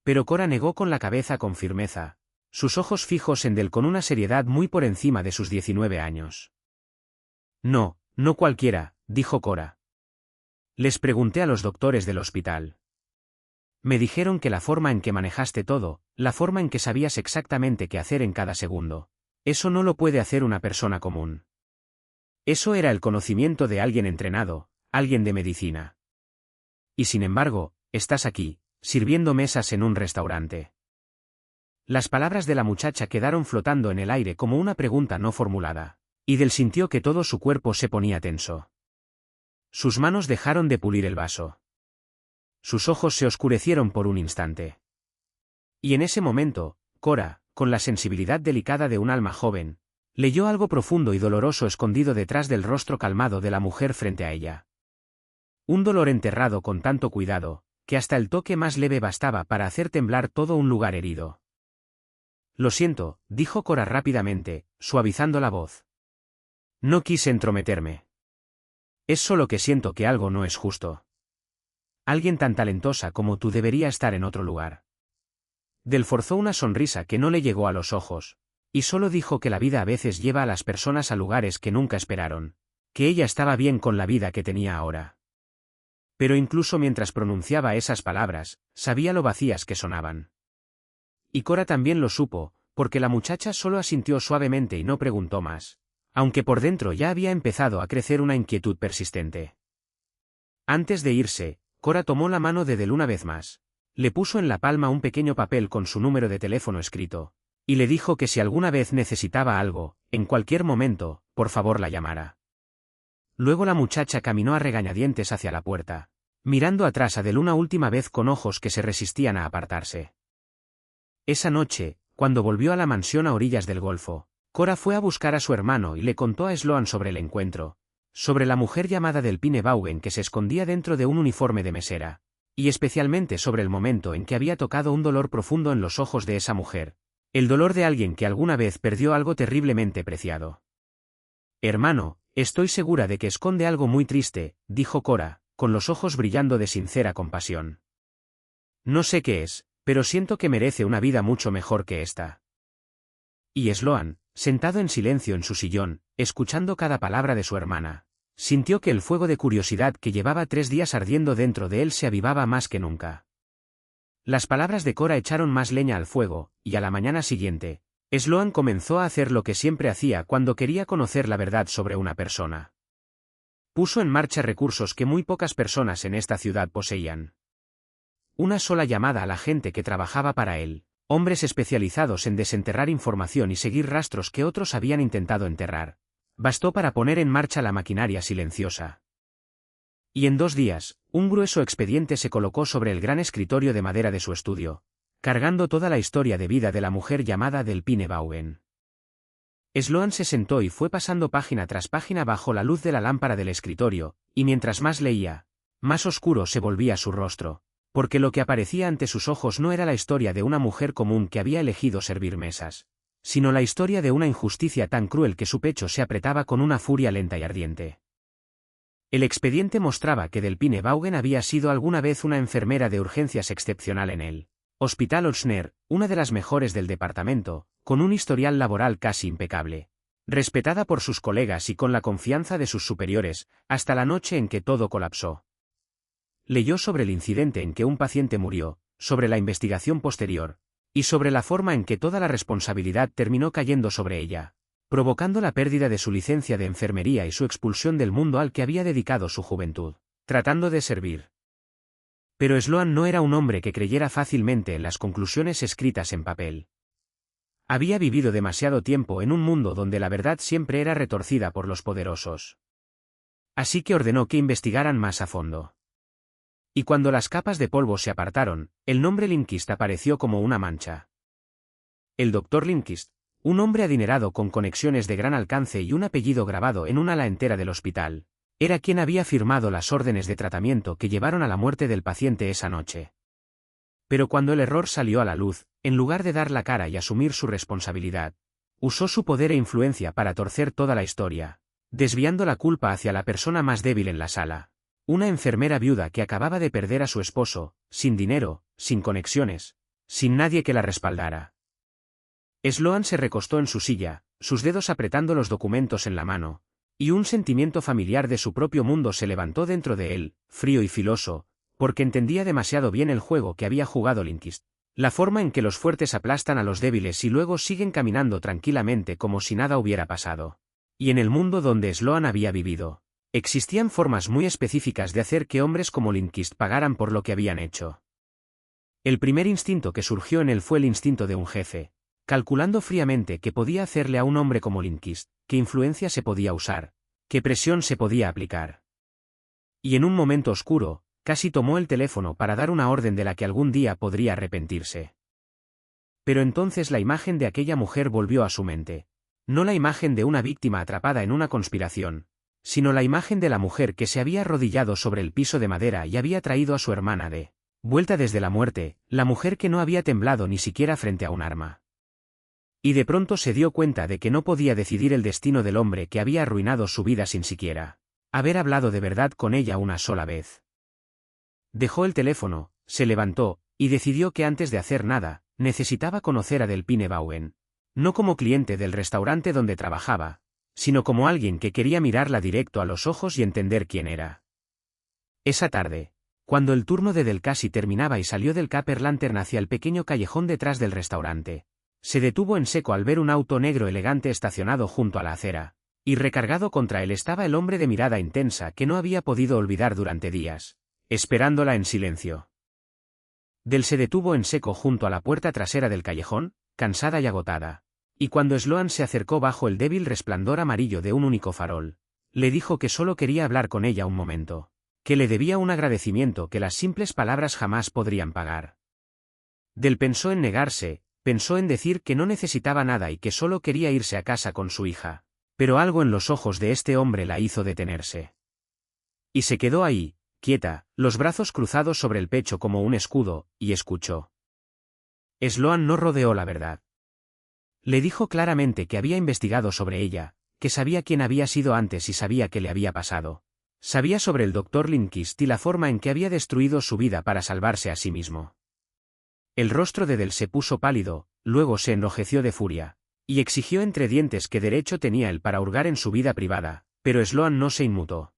Pero Cora negó con la cabeza con firmeza, sus ojos fijos en Del con una seriedad muy por encima de sus 19 años. «No, no cualquiera», dijo Cora. «Les pregunté a los doctores del hospital. Me dijeron que la forma en que manejaste todo, la forma en que sabías exactamente qué hacer en cada segundo, eso no lo puede hacer una persona común. Eso era el conocimiento de alguien entrenado, alguien de medicina. Y sin embargo, estás aquí, sirviendo mesas en un restaurante». Las palabras de la muchacha quedaron flotando en el aire como una pregunta no formulada, y Del sintió que todo su cuerpo se ponía tenso. Sus manos dejaron de pulir el vaso. Sus ojos se oscurecieron por un instante. Y en ese momento, Cora, con la sensibilidad delicada de un alma joven, leyó algo profundo y doloroso escondido detrás del rostro calmado de la mujer frente a ella. Un dolor enterrado con tanto cuidado, que hasta el toque más leve bastaba para hacer temblar todo un lugar herido. «Lo siento», dijo Cora rápidamente, suavizando la voz. «No quise entrometerme. Es solo que siento que algo no es justo. Alguien tan talentosa como tú debería estar en otro lugar». Del forzó una sonrisa que no le llegó a los ojos, y solo dijo que la vida a veces lleva a las personas a lugares que nunca esperaron, que ella estaba bien con la vida que tenía ahora. Pero incluso mientras pronunciaba esas palabras, sabía lo vacías que sonaban. Y Cora también lo supo, porque la muchacha solo asintió suavemente y no preguntó más, aunque por dentro ya había empezado a crecer una inquietud persistente. Antes de irse, Cora tomó la mano de Del una vez más, le puso en la palma un pequeño papel con su número de teléfono escrito, y le dijo que si alguna vez necesitaba algo, en cualquier momento, por favor la llamara. Luego la muchacha caminó a regañadientes hacia la puerta, mirando atrás a Adele una última vez con ojos que se resistían a apartarse. Esa noche, cuando volvió a la mansión a orillas del Golfo, Cora fue a buscar a su hermano y le contó a Sloan sobre el encuentro, sobre la mujer llamada Delphine Vaughan que se escondía dentro de un uniforme de mesera, y especialmente sobre el momento en que había tocado un dolor profundo en los ojos de esa mujer, el dolor de alguien que alguna vez perdió algo terriblemente preciado. Hermano, estoy segura de que esconde algo muy triste, dijo Cora, con los ojos brillando de sincera compasión. No sé qué es, pero siento que merece una vida mucho mejor que esta. Y Sloan, sentado en silencio en su sillón, escuchando cada palabra de su hermana, sintió que el fuego de curiosidad que llevaba 3 días ardiendo dentro de él se avivaba más que nunca. Las palabras de Cora echaron más leña al fuego, y a la mañana siguiente, Sloan comenzó a hacer lo que siempre hacía cuando quería conocer la verdad sobre una persona. Puso en marcha recursos que muy pocas personas en esta ciudad poseían. Una sola llamada a la gente que trabajaba para él, hombres especializados en desenterrar información y seguir rastros que otros habían intentado enterrar, bastó para poner en marcha la maquinaria silenciosa. Y en 2 días, un grueso expediente se colocó sobre el gran escritorio de madera de su estudio, cargando toda la historia de vida de la mujer llamada Delphine Vaughan. Sloan se sentó y fue pasando página tras página bajo la luz de la lámpara del escritorio, y mientras más leía, más oscuro se volvía su rostro, porque lo que aparecía ante sus ojos no era la historia de una mujer común que había elegido servir mesas, sino la historia de una injusticia tan cruel que su pecho se apretaba con una furia lenta y ardiente. El expediente mostraba que Delphine Vaughan había sido alguna vez una enfermera de urgencias excepcional en el Hospital Ochsner, una de las mejores del departamento, con un historial laboral casi impecable, respetada por sus colegas y con la confianza de sus superiores, hasta la noche en que todo colapsó. Leyó sobre el incidente en que un paciente murió, sobre la investigación posterior, y sobre la forma en que toda la responsabilidad terminó cayendo sobre ella, provocando la pérdida de su licencia de enfermería y su expulsión del mundo al que había dedicado su juventud, tratando de servir. Pero Sloan no era un hombre que creyera fácilmente en las conclusiones escritas en papel. Había vivido demasiado tiempo en un mundo donde la verdad siempre era retorcida por los poderosos. Así que ordenó que investigaran más a fondo. Y cuando las capas de polvo se apartaron, el nombre Lindqvist apareció como una mancha. El Dr. Lindqvist, un hombre adinerado con conexiones de gran alcance y un apellido grabado en una ala entera del hospital, era quien había firmado las órdenes de tratamiento que llevaron a la muerte del paciente esa noche. Pero cuando el error salió a la luz, en lugar de dar la cara y asumir su responsabilidad, usó su poder e influencia para torcer toda la historia, desviando la culpa hacia la persona más débil en la sala, una enfermera viuda que acababa de perder a su esposo, sin dinero, sin conexiones, sin nadie que la respaldara. Sloan se recostó en su silla, sus dedos apretando los documentos en la mano, y un sentimiento familiar de su propio mundo se levantó dentro de él, frío y filoso, porque entendía demasiado bien el juego que había jugado Lindqvist, la forma en que los fuertes aplastan a los débiles y luego siguen caminando tranquilamente como si nada hubiera pasado. Y en el mundo donde Sloan había vivido, existían formas muy específicas de hacer que hombres como Lindqvist pagaran por lo que habían hecho. El primer instinto que surgió en él fue el instinto de un jefe, calculando fríamente qué podía hacerle a un hombre como Lindqvist, qué influencia se podía usar, qué presión se podía aplicar. Y en un momento oscuro, casi tomó el teléfono para dar una orden de la que algún día podría arrepentirse. Pero entonces la imagen de aquella mujer volvió a su mente, no la imagen de una víctima atrapada en una conspiración, sino la imagen de la mujer que se había arrodillado sobre el piso de madera y había traído a su hermana de vuelta desde la muerte, la mujer que no había temblado ni siquiera frente a un arma. Y de pronto se dio cuenta de que no podía decidir el destino del hombre que había arruinado su vida sin siquiera haber hablado de verdad con ella una sola vez. Dejó el teléfono, se levantó, y decidió que antes de hacer nada, necesitaba conocer a Delphine Vaughan, no como cliente del restaurante donde trabajaba, sino como alguien que quería mirarla directo a los ojos y entender quién era. Esa tarde, cuando el turno de Del casi terminaba y salió del Caper Lantern hacia el pequeño callejón detrás del restaurante, se detuvo en seco al ver un auto negro elegante estacionado junto a la acera, y recargado contra él estaba el hombre de mirada intensa que no había podido olvidar durante días, esperándola en silencio. Del se detuvo en seco junto a la puerta trasera del callejón, cansada y agotada. Y cuando Sloan se acercó bajo el débil resplandor amarillo de un único farol, le dijo que solo quería hablar con ella un momento, que le debía un agradecimiento que las simples palabras jamás podrían pagar. Dell pensó en negarse, pensó en decir que no necesitaba nada y que solo quería irse a casa con su hija, pero algo en los ojos de este hombre la hizo detenerse. Y se quedó ahí, quieta, los brazos cruzados sobre el pecho como un escudo, y escuchó. Sloan no rodeó la verdad. Le dijo claramente que había investigado sobre ella, que sabía quién había sido antes y sabía qué le había pasado. Sabía sobre el Dr. Lindqvist y la forma en que había destruido su vida para salvarse a sí mismo. El rostro de Dell se puso pálido, luego se enrojeció de furia, y exigió entre dientes qué derecho tenía él para hurgar en su vida privada, pero Sloan no se inmutó.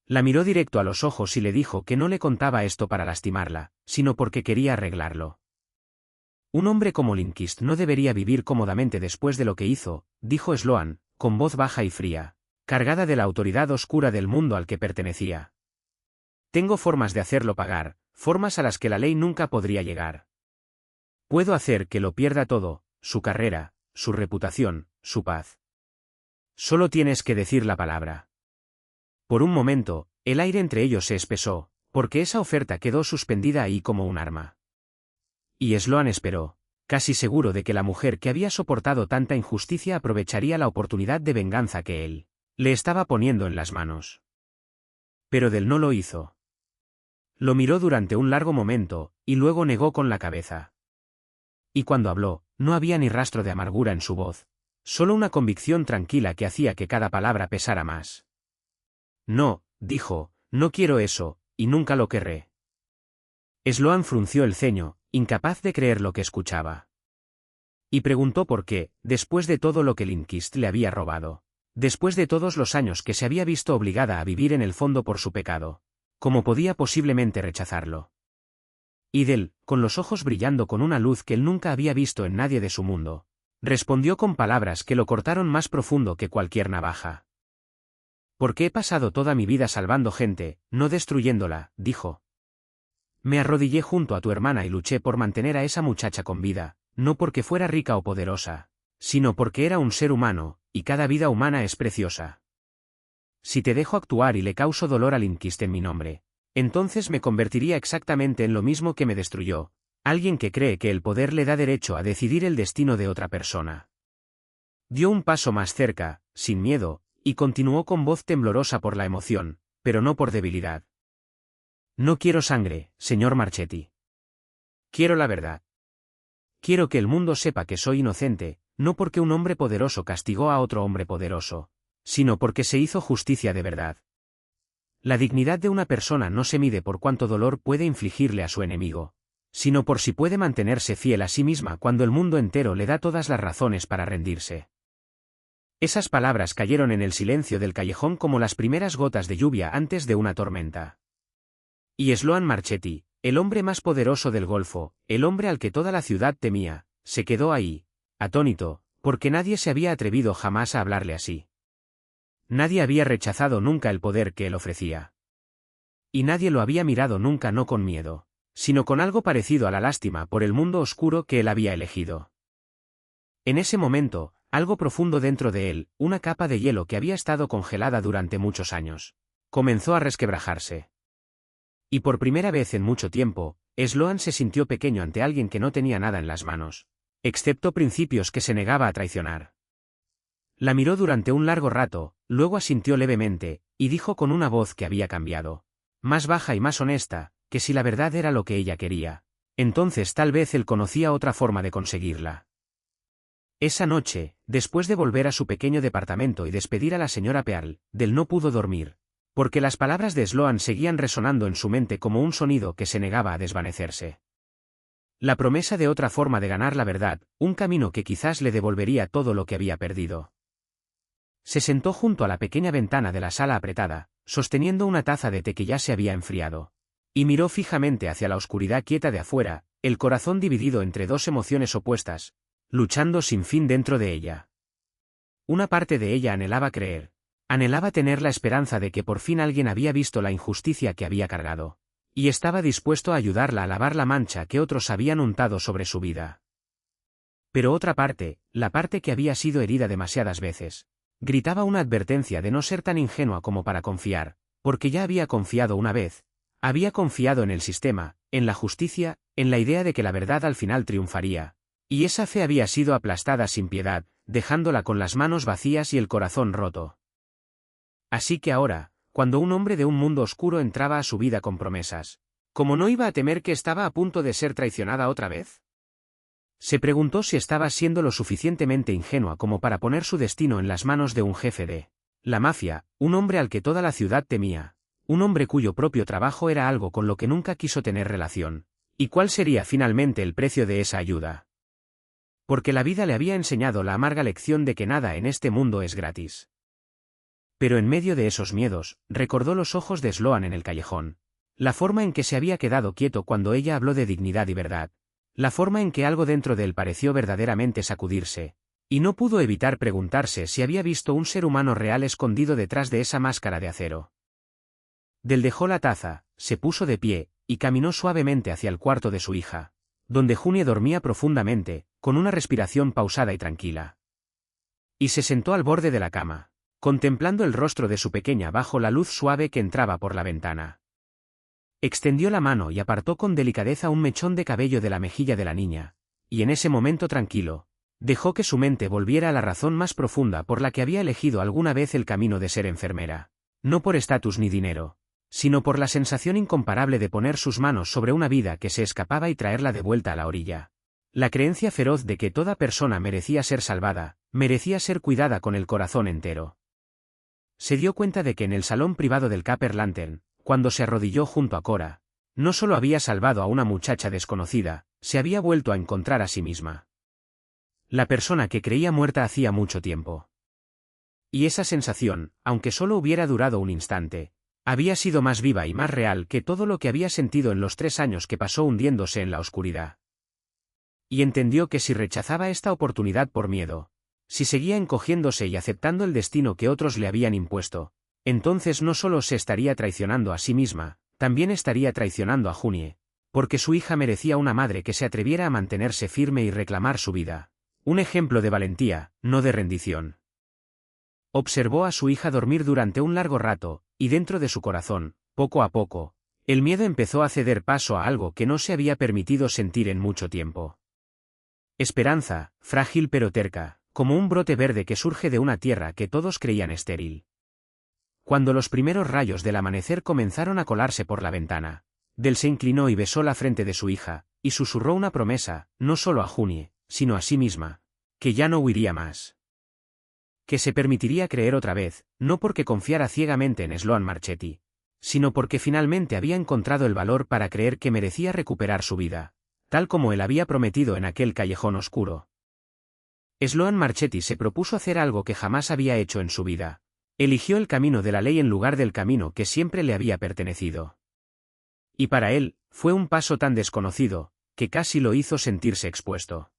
La miró directo a los ojos y le dijo que no le contaba esto para lastimarla, sino porque quería arreglarlo. Un hombre como Lindqvist no debería vivir cómodamente después de lo que hizo, dijo Sloan, con voz baja y fría, cargada de la autoridad oscura del mundo al que pertenecía. Tengo formas de hacerlo pagar, formas a las que la ley nunca podría llegar. Puedo hacer que lo pierda todo, su carrera, su reputación, su paz. Solo tienes que decir la palabra. Por un momento, el aire entre ellos se espesó, porque esa oferta quedó suspendida ahí como un arma. Y Sloan esperó, casi seguro de que la mujer que había soportado tanta injusticia aprovecharía la oportunidad de venganza que él le estaba poniendo en las manos. Pero Dell no lo hizo. Lo miró durante un largo momento, y luego negó con la cabeza. Y cuando habló, no había ni rastro de amargura en su voz, solo una convicción tranquila que hacía que cada palabra pesara más. No, dijo, no quiero eso, y nunca lo querré. Sloan frunció el ceño, incapaz de creer lo que escuchaba. Y preguntó por qué, después de todo lo que Lindqvist le había robado, después de todos los años que se había visto obligada a vivir en el fondo por su pecado, ¿cómo podía posiblemente rechazarlo? Y Dell, con los ojos brillando con una luz que él nunca había visto en nadie de su mundo, respondió con palabras que lo cortaron más profundo que cualquier navaja. Porque he pasado toda mi vida salvando gente, no destruyéndola, dijo. Me arrodillé junto a tu hermana y luché por mantener a esa muchacha con vida, no porque fuera rica o poderosa, sino porque era un ser humano, y cada vida humana es preciosa. Si te dejo actuar y le causo dolor a Lindqvist en mi nombre, entonces me convertiría exactamente en lo mismo que me destruyó, alguien que cree que el poder le da derecho a decidir el destino de otra persona. Dio un paso más cerca, sin miedo, y continuó con voz temblorosa por la emoción, pero no por debilidad. No quiero sangre, señor Marchetti. Quiero la verdad. Quiero que el mundo sepa que soy inocente, no porque un hombre poderoso castigó a otro hombre poderoso, sino porque se hizo justicia de verdad. La dignidad de una persona no se mide por cuánto dolor puede infligirle a su enemigo, sino por si puede mantenerse fiel a sí misma cuando el mundo entero le da todas las razones para rendirse. Esas palabras cayeron en el silencio del callejón como las primeras gotas de lluvia antes de una tormenta. Y Sloan Marchetti, el hombre más poderoso del Golfo, el hombre al que toda la ciudad temía, se quedó ahí, atónito, porque nadie se había atrevido jamás a hablarle así. Nadie había rechazado nunca el poder que él ofrecía. Y nadie lo había mirado nunca no con miedo, sino con algo parecido a la lástima por el mundo oscuro que él había elegido. En ese momento, algo profundo dentro de él, una capa de hielo que había estado congelada durante muchos años, comenzó a resquebrajarse. Y por primera vez en mucho tiempo, Sloan se sintió pequeño ante alguien que no tenía nada en las manos, excepto principios que se negaba a traicionar. La miró durante un largo rato, luego asintió levemente, y dijo con una voz que había cambiado, más baja y más honesta, que si la verdad era lo que ella quería, entonces tal vez él conocía otra forma de conseguirla. Esa noche, después de volver a su pequeño departamento y despedir a la señora Pearl, Dell no pudo dormir, porque las palabras de Sloan seguían resonando en su mente como un sonido que se negaba a desvanecerse. La promesa de otra forma de ganar la verdad, un camino que quizás le devolvería todo lo que había perdido. Se sentó junto a la pequeña ventana de la sala apretada, sosteniendo una taza de té que ya se había enfriado, y miró fijamente hacia la oscuridad quieta de afuera, el corazón dividido entre dos emociones opuestas, luchando sin fin dentro de ella. Una parte de ella anhelaba creer, anhelaba tener la esperanza de que por fin alguien había visto la injusticia que había cargado, y estaba dispuesto a ayudarla a lavar la mancha que otros habían untado sobre su vida. Pero otra parte, la parte que había sido herida demasiadas veces, gritaba una advertencia de no ser tan ingenua como para confiar, porque ya había confiado una vez. Había confiado en el sistema, en la justicia, en la idea de que la verdad al final triunfaría. Y esa fe había sido aplastada sin piedad, dejándola con las manos vacías y el corazón roto. Así que ahora, cuando un hombre de un mundo oscuro entraba a su vida con promesas, ¿cómo no iba a temer que estaba a punto de ser traicionada otra vez? Se preguntó si estaba siendo lo suficientemente ingenua como para poner su destino en las manos de un jefe de la mafia, un hombre al que toda la ciudad temía, un hombre cuyo propio trabajo era algo con lo que nunca quiso tener relación. ¿Y cuál sería finalmente el precio de esa ayuda? Porque la vida le había enseñado la amarga lección de que nada en este mundo es gratis. Pero en medio de esos miedos, recordó los ojos de Sloan en el callejón. La forma en que se había quedado quieto cuando ella habló de dignidad y verdad. La forma en que algo dentro de él pareció verdaderamente sacudirse. Y no pudo evitar preguntarse si había visto un ser humano real escondido detrás de esa máscara de acero. Del dejó la taza, se puso de pie, y caminó suavemente hacia el cuarto de su hija, donde Junie dormía profundamente, con una respiración pausada y tranquila. Y se sentó al borde de la cama, contemplando el rostro de su pequeña bajo la luz suave que entraba por la ventana. Extendió la mano y apartó con delicadeza un mechón de cabello de la mejilla de la niña, y en ese momento tranquilo, dejó que su mente volviera a la razón más profunda por la que había elegido alguna vez el camino de ser enfermera, no por estatus ni dinero, sino por la sensación incomparable de poner sus manos sobre una vida que se escapaba y traerla de vuelta a la orilla. La creencia feroz de que toda persona merecía ser salvada, merecía ser cuidada con el corazón entero. Se dio cuenta de que en el salón privado del Copper Lantern, cuando se arrodilló junto a Cora, no solo había salvado a una muchacha desconocida, se había vuelto a encontrar a sí misma. La persona que creía muerta hacía mucho tiempo. Y esa sensación, aunque solo hubiera durado un instante, había sido más viva y más real que todo lo que había sentido en los 3 años que pasó hundiéndose en la oscuridad. Y entendió que si rechazaba esta oportunidad por miedo, si seguía encogiéndose y aceptando el destino que otros le habían impuesto, entonces no solo se estaría traicionando a sí misma, también estaría traicionando a Junie, porque su hija merecía una madre que se atreviera a mantenerse firme y reclamar su vida. Un ejemplo de valentía, no de rendición. Observó a su hija dormir durante un largo rato, y dentro de su corazón, poco a poco, el miedo empezó a ceder paso a algo que no se había permitido sentir en mucho tiempo. Esperanza, frágil pero terca, como un brote verde que surge de una tierra que todos creían estéril. Cuando los primeros rayos del amanecer comenzaron a colarse por la ventana, Del se inclinó y besó la frente de su hija, y susurró una promesa, no solo a Junie, sino a sí misma, que ya no huiría más. Que se permitiría creer otra vez, no porque confiara ciegamente en Sloan Marchetti, sino porque finalmente había encontrado el valor para creer que merecía recuperar su vida, tal como él había prometido en aquel callejón oscuro. Sloan Marchetti se propuso hacer algo que jamás había hecho en su vida. Eligió el camino de la ley en lugar del camino que siempre le había pertenecido. Y para él, fue un paso tan desconocido, que casi lo hizo sentirse expuesto.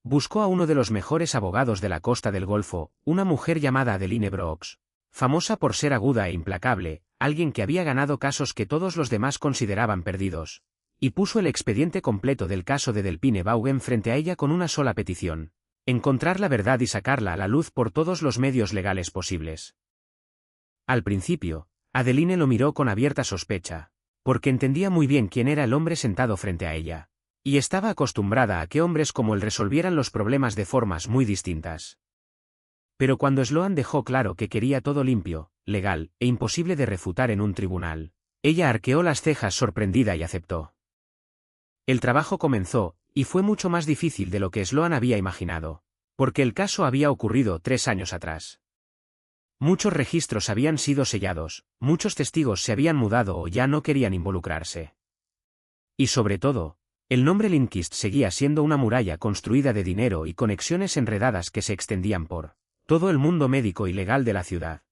Buscó a uno de los mejores abogados de la costa del Golfo, una mujer llamada Adeline Brooks, famosa por ser aguda e implacable, alguien que había ganado casos que todos los demás consideraban perdidos, y puso el expediente completo del caso de Delphine Vaughn frente a ella con una sola petición: encontrar la verdad y sacarla a la luz por todos los medios legales posibles. Al principio, Adeline lo miró con abierta sospecha, porque entendía muy bien quién era el hombre sentado frente a ella, y estaba acostumbrada a que hombres como él resolvieran los problemas de formas muy distintas. Pero cuando Sloan dejó claro que quería todo limpio, legal, e imposible de refutar en un tribunal, ella arqueó las cejas sorprendida y aceptó. El trabajo comenzó, y fue mucho más difícil de lo que Sloan había imaginado, porque el caso había ocurrido 3 años atrás. Muchos registros habían sido sellados, muchos testigos se habían mudado o ya no querían involucrarse. Y sobre todo, el nombre Lindqvist seguía siendo una muralla construida de dinero y conexiones enredadas que se extendían por todo el mundo médico y legal de la ciudad.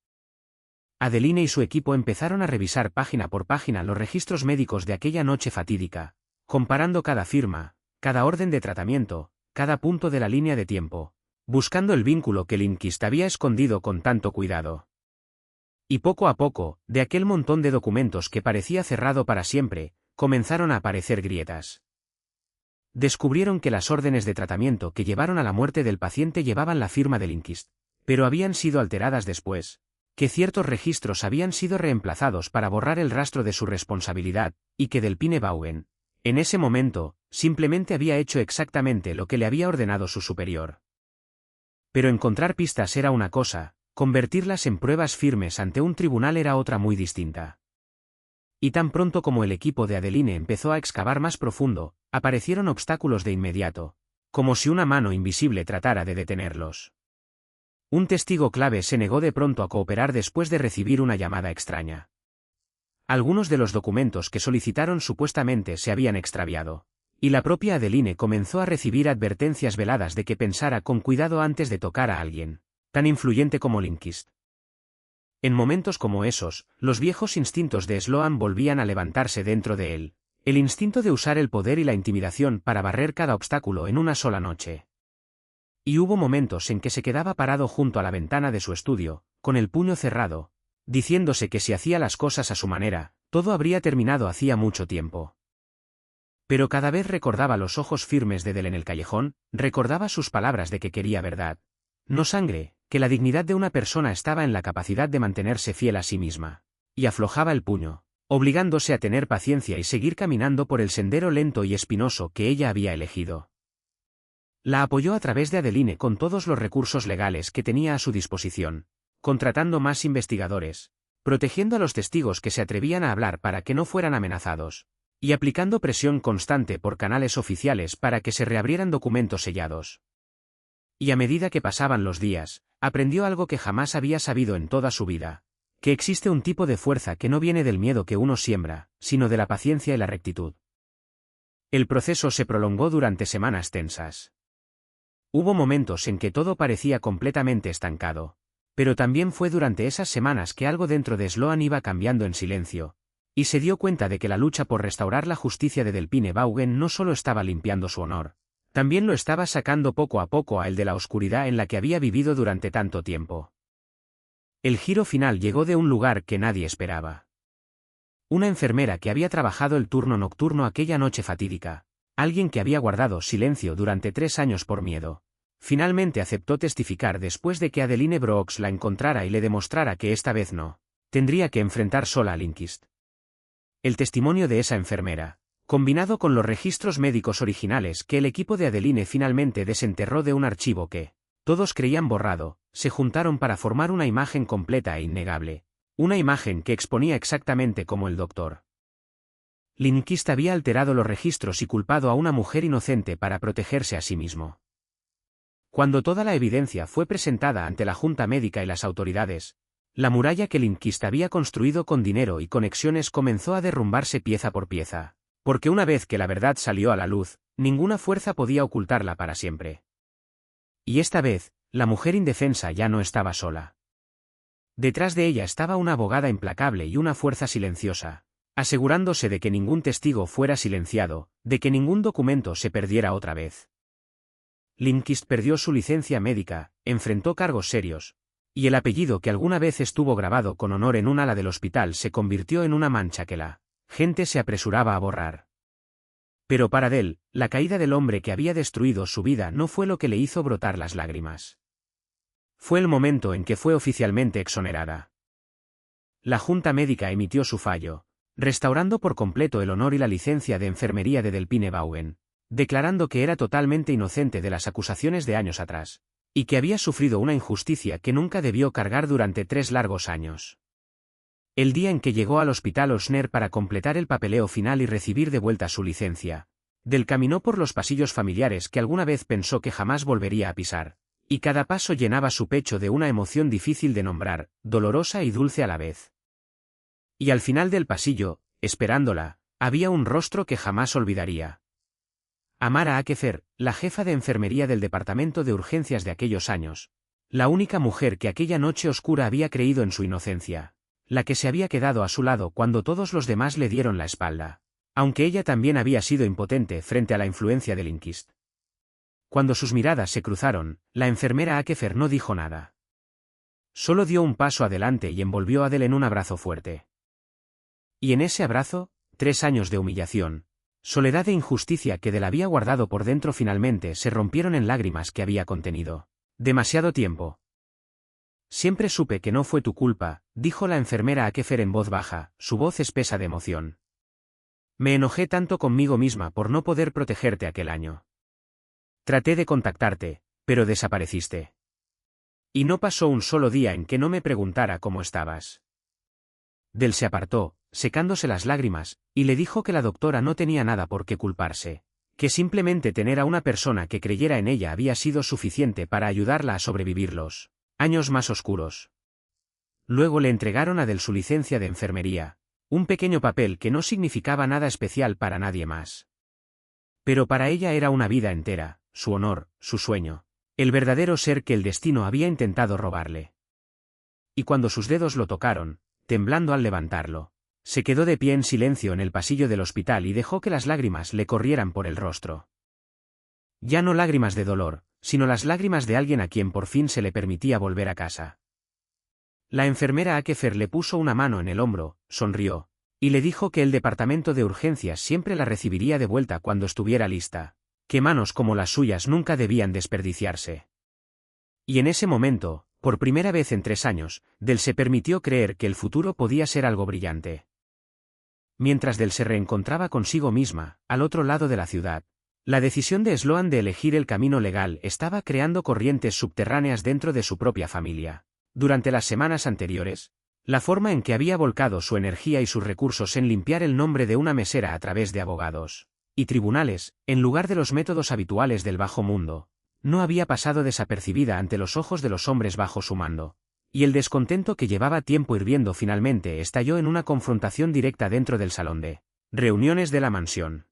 Adeline y su equipo empezaron a revisar página por página los registros médicos de aquella noche fatídica, comparando cada firma, cada orden de tratamiento, cada punto de la línea de tiempo, buscando el vínculo que Lindqvist había escondido con tanto cuidado. Y poco a poco, de aquel montón de documentos que parecía cerrado para siempre, comenzaron a aparecer grietas. Descubrieron que las órdenes de tratamiento que llevaron a la muerte del paciente llevaban la firma de Lindqvist, pero habían sido alteradas después, que ciertos registros habían sido reemplazados para borrar el rastro de su responsabilidad, y que Delphine Vaughn, en ese momento, simplemente había hecho exactamente lo que le había ordenado su superior. Pero encontrar pistas era una cosa, convertirlas en pruebas firmes ante un tribunal era otra muy distinta. Y tan pronto como el equipo de Adeline empezó a excavar más profundo, aparecieron obstáculos de inmediato, como si una mano invisible tratara de detenerlos. Un testigo clave se negó de pronto a cooperar después de recibir una llamada extraña. Algunos de los documentos que solicitaron supuestamente se habían extraviado, y la propia Adeline comenzó a recibir advertencias veladas de que pensara con cuidado antes de tocar a alguien tan influyente como Lindqvist. En momentos como esos, los viejos instintos de Sloan volvían a levantarse dentro de él, el instinto de usar el poder y la intimidación para barrer cada obstáculo en una sola noche. Y hubo momentos en que se quedaba parado junto a la ventana de su estudio, con el puño cerrado, diciéndose que si hacía las cosas a su manera, todo habría terminado hacía mucho tiempo. Pero cada vez recordaba los ojos firmes de Del en el callejón, recordaba sus palabras de que quería verdad, no sangre, que la dignidad de una persona estaba en la capacidad de mantenerse fiel a sí misma, y aflojaba el puño, obligándose a tener paciencia y seguir caminando por el sendero lento y espinoso que ella había elegido. La apoyó a través de Adeline con todos los recursos legales que tenía a su disposición, contratando más investigadores, protegiendo a los testigos que se atrevían a hablar para que no fueran amenazados, y aplicando presión constante por canales oficiales para que se reabrieran documentos sellados. Y a medida que pasaban los días, aprendió algo que jamás había sabido en toda su vida, que existe un tipo de fuerza que no viene del miedo que uno siembra, sino de la paciencia y la rectitud. El proceso se prolongó durante semanas tensas. Hubo momentos en que todo parecía completamente estancado, pero también fue durante esas semanas que algo dentro de Sloan iba cambiando en silencio, y se dio cuenta de que la lucha por restaurar la justicia de Delphine Vaughn no solo estaba limpiando su honor, también lo estaba sacando poco a poco a él de la oscuridad en la que había vivido durante tanto tiempo. El giro final llegó de un lugar que nadie esperaba. Una enfermera que había trabajado el turno nocturno aquella noche fatídica, alguien que había guardado silencio durante 3 años por miedo, finalmente aceptó testificar después de que Adeline Brooks la encontrara y le demostrara que esta vez no tendría que enfrentar sola a Lindqvist. El testimonio de esa enfermera, combinado con los registros médicos originales que el equipo de Adeline finalmente desenterró de un archivo que todos creían borrado, se juntaron para formar una imagen completa e innegable, una imagen que exponía exactamente como el doctor Lindqvist había alterado los registros y culpado a una mujer inocente para protegerse a sí mismo. Cuando toda la evidencia fue presentada ante la Junta Médica y las autoridades, la muralla que Lindqvist había construido con dinero y conexiones comenzó a derrumbarse pieza por pieza, porque una vez que la verdad salió a la luz, ninguna fuerza podía ocultarla para siempre. Y esta vez, la mujer indefensa ya no estaba sola. Detrás de ella estaba una abogada implacable y una fuerza silenciosa, asegurándose de que ningún testigo fuera silenciado, de que ningún documento se perdiera otra vez. Lindqvist perdió su licencia médica, enfrentó cargos serios, y el apellido que alguna vez estuvo grabado con honor en un ala del hospital se convirtió en una mancha que la gente se apresuraba a borrar. Pero para Del, la caída del hombre que había destruido su vida no fue lo que le hizo brotar las lágrimas. Fue el momento en que fue oficialmente exonerada. La Junta Médica emitió su fallo, restaurando por completo el honor y la licencia de enfermería de Delphine Vaughn, declarando que era totalmente inocente de las acusaciones de años atrás, y que había sufrido una injusticia que nunca debió cargar durante 3 largos años. El día en que llegó al hospital Osner para completar el papeleo final y recibir de vuelta su licencia, Del caminó por los pasillos familiares que alguna vez pensó que jamás volvería a pisar, y cada paso llenaba su pecho de una emoción difícil de nombrar, dolorosa y dulce a la vez. Y al final del pasillo, esperándola, había un rostro que jamás olvidaría. Amara Akefer, la jefa de enfermería del departamento de urgencias de aquellos años, la única mujer que aquella noche oscura había creído en su inocencia, la que se había quedado a su lado cuando todos los demás le dieron la espalda, aunque ella también había sido impotente frente a la influencia de Lindqvist. Cuando sus miradas se cruzaron, la enfermera Akefer no dijo nada. Solo dio un paso adelante y envolvió a Del en un abrazo fuerte. Y en ese abrazo, 3 años de humillación, Soledad e injusticia que la había guardado por dentro finalmente se rompieron en lágrimas que había contenido. Demasiado tiempo. Siempre supe que no fue tu culpa, dijo la enfermera a Kefer en voz baja, su voz espesa de emoción. Me enojé tanto conmigo misma por no poder protegerte aquel año. Traté de contactarte, pero desapareciste. Y no pasó un solo día en que no me preguntara cómo estabas. Del se apartó, secándose las lágrimas, y le dijo que la doctora no tenía nada por qué culparse, que simplemente tener a una persona que creyera en ella había sido suficiente para ayudarla a sobrevivir los años más oscuros. Luego le entregaron a Del su licencia de enfermería, un pequeño papel que no significaba nada especial para nadie más. Pero para ella era una vida entera, su honor, su sueño, el verdadero ser que el destino había intentado robarle. Y cuando sus dedos lo tocaron, temblando al levantarlo, se quedó de pie en silencio en el pasillo del hospital y dejó que las lágrimas le corrieran por el rostro. Ya no lágrimas de dolor, sino las lágrimas de alguien a quien por fin se le permitía volver a casa. La enfermera Akefer le puso una mano en el hombro, sonrió, y le dijo que el departamento de urgencias siempre la recibiría de vuelta cuando estuviera lista, que manos como las suyas nunca debían desperdiciarse. Y en ese momento, por primera vez en 3 años, Del se permitió creer que el futuro podía ser algo brillante. Mientras Del se reencontraba consigo misma, al otro lado de la ciudad, la decisión de Sloan de elegir el camino legal estaba creando corrientes subterráneas dentro de su propia familia. Durante las semanas anteriores, la forma en que había volcado su energía y sus recursos en limpiar el nombre de una mesera a través de abogados y tribunales, en lugar de los métodos habituales del bajo mundo, no había pasado desapercibida ante los ojos de los hombres bajo su mando, y el descontento que llevaba tiempo hirviendo finalmente estalló en una confrontación directa dentro del salón de reuniones de la mansión.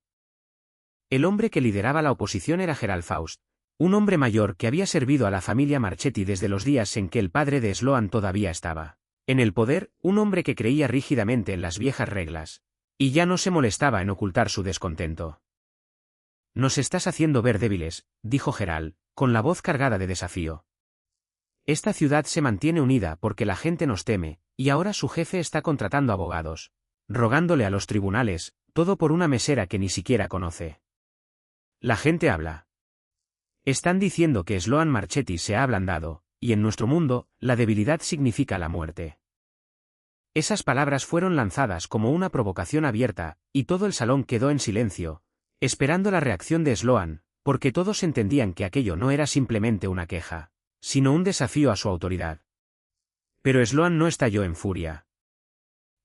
El hombre que lideraba la oposición era Gerald Faust, un hombre mayor que había servido a la familia Marchetti desde los días en que el padre de Sloan todavía estaba en el poder, un hombre que creía rígidamente en las viejas reglas, y ya no se molestaba en ocultar su descontento. Nos estás haciendo ver débiles, dijo Gerald, con la voz cargada de desafío. Esta ciudad se mantiene unida porque la gente nos teme, y ahora su jefe está contratando abogados, rogándole a los tribunales, todo por una mesera que ni siquiera conoce. La gente habla. Están diciendo que Sloan Marchetti se ha ablandado, y en nuestro mundo, la debilidad significa la muerte. Esas palabras fueron lanzadas como una provocación abierta, y todo el salón quedó en silencio, esperando la reacción de Sloan, porque todos entendían que aquello no era simplemente una queja, sino un desafío a su autoridad. Pero Sloan no estalló en furia.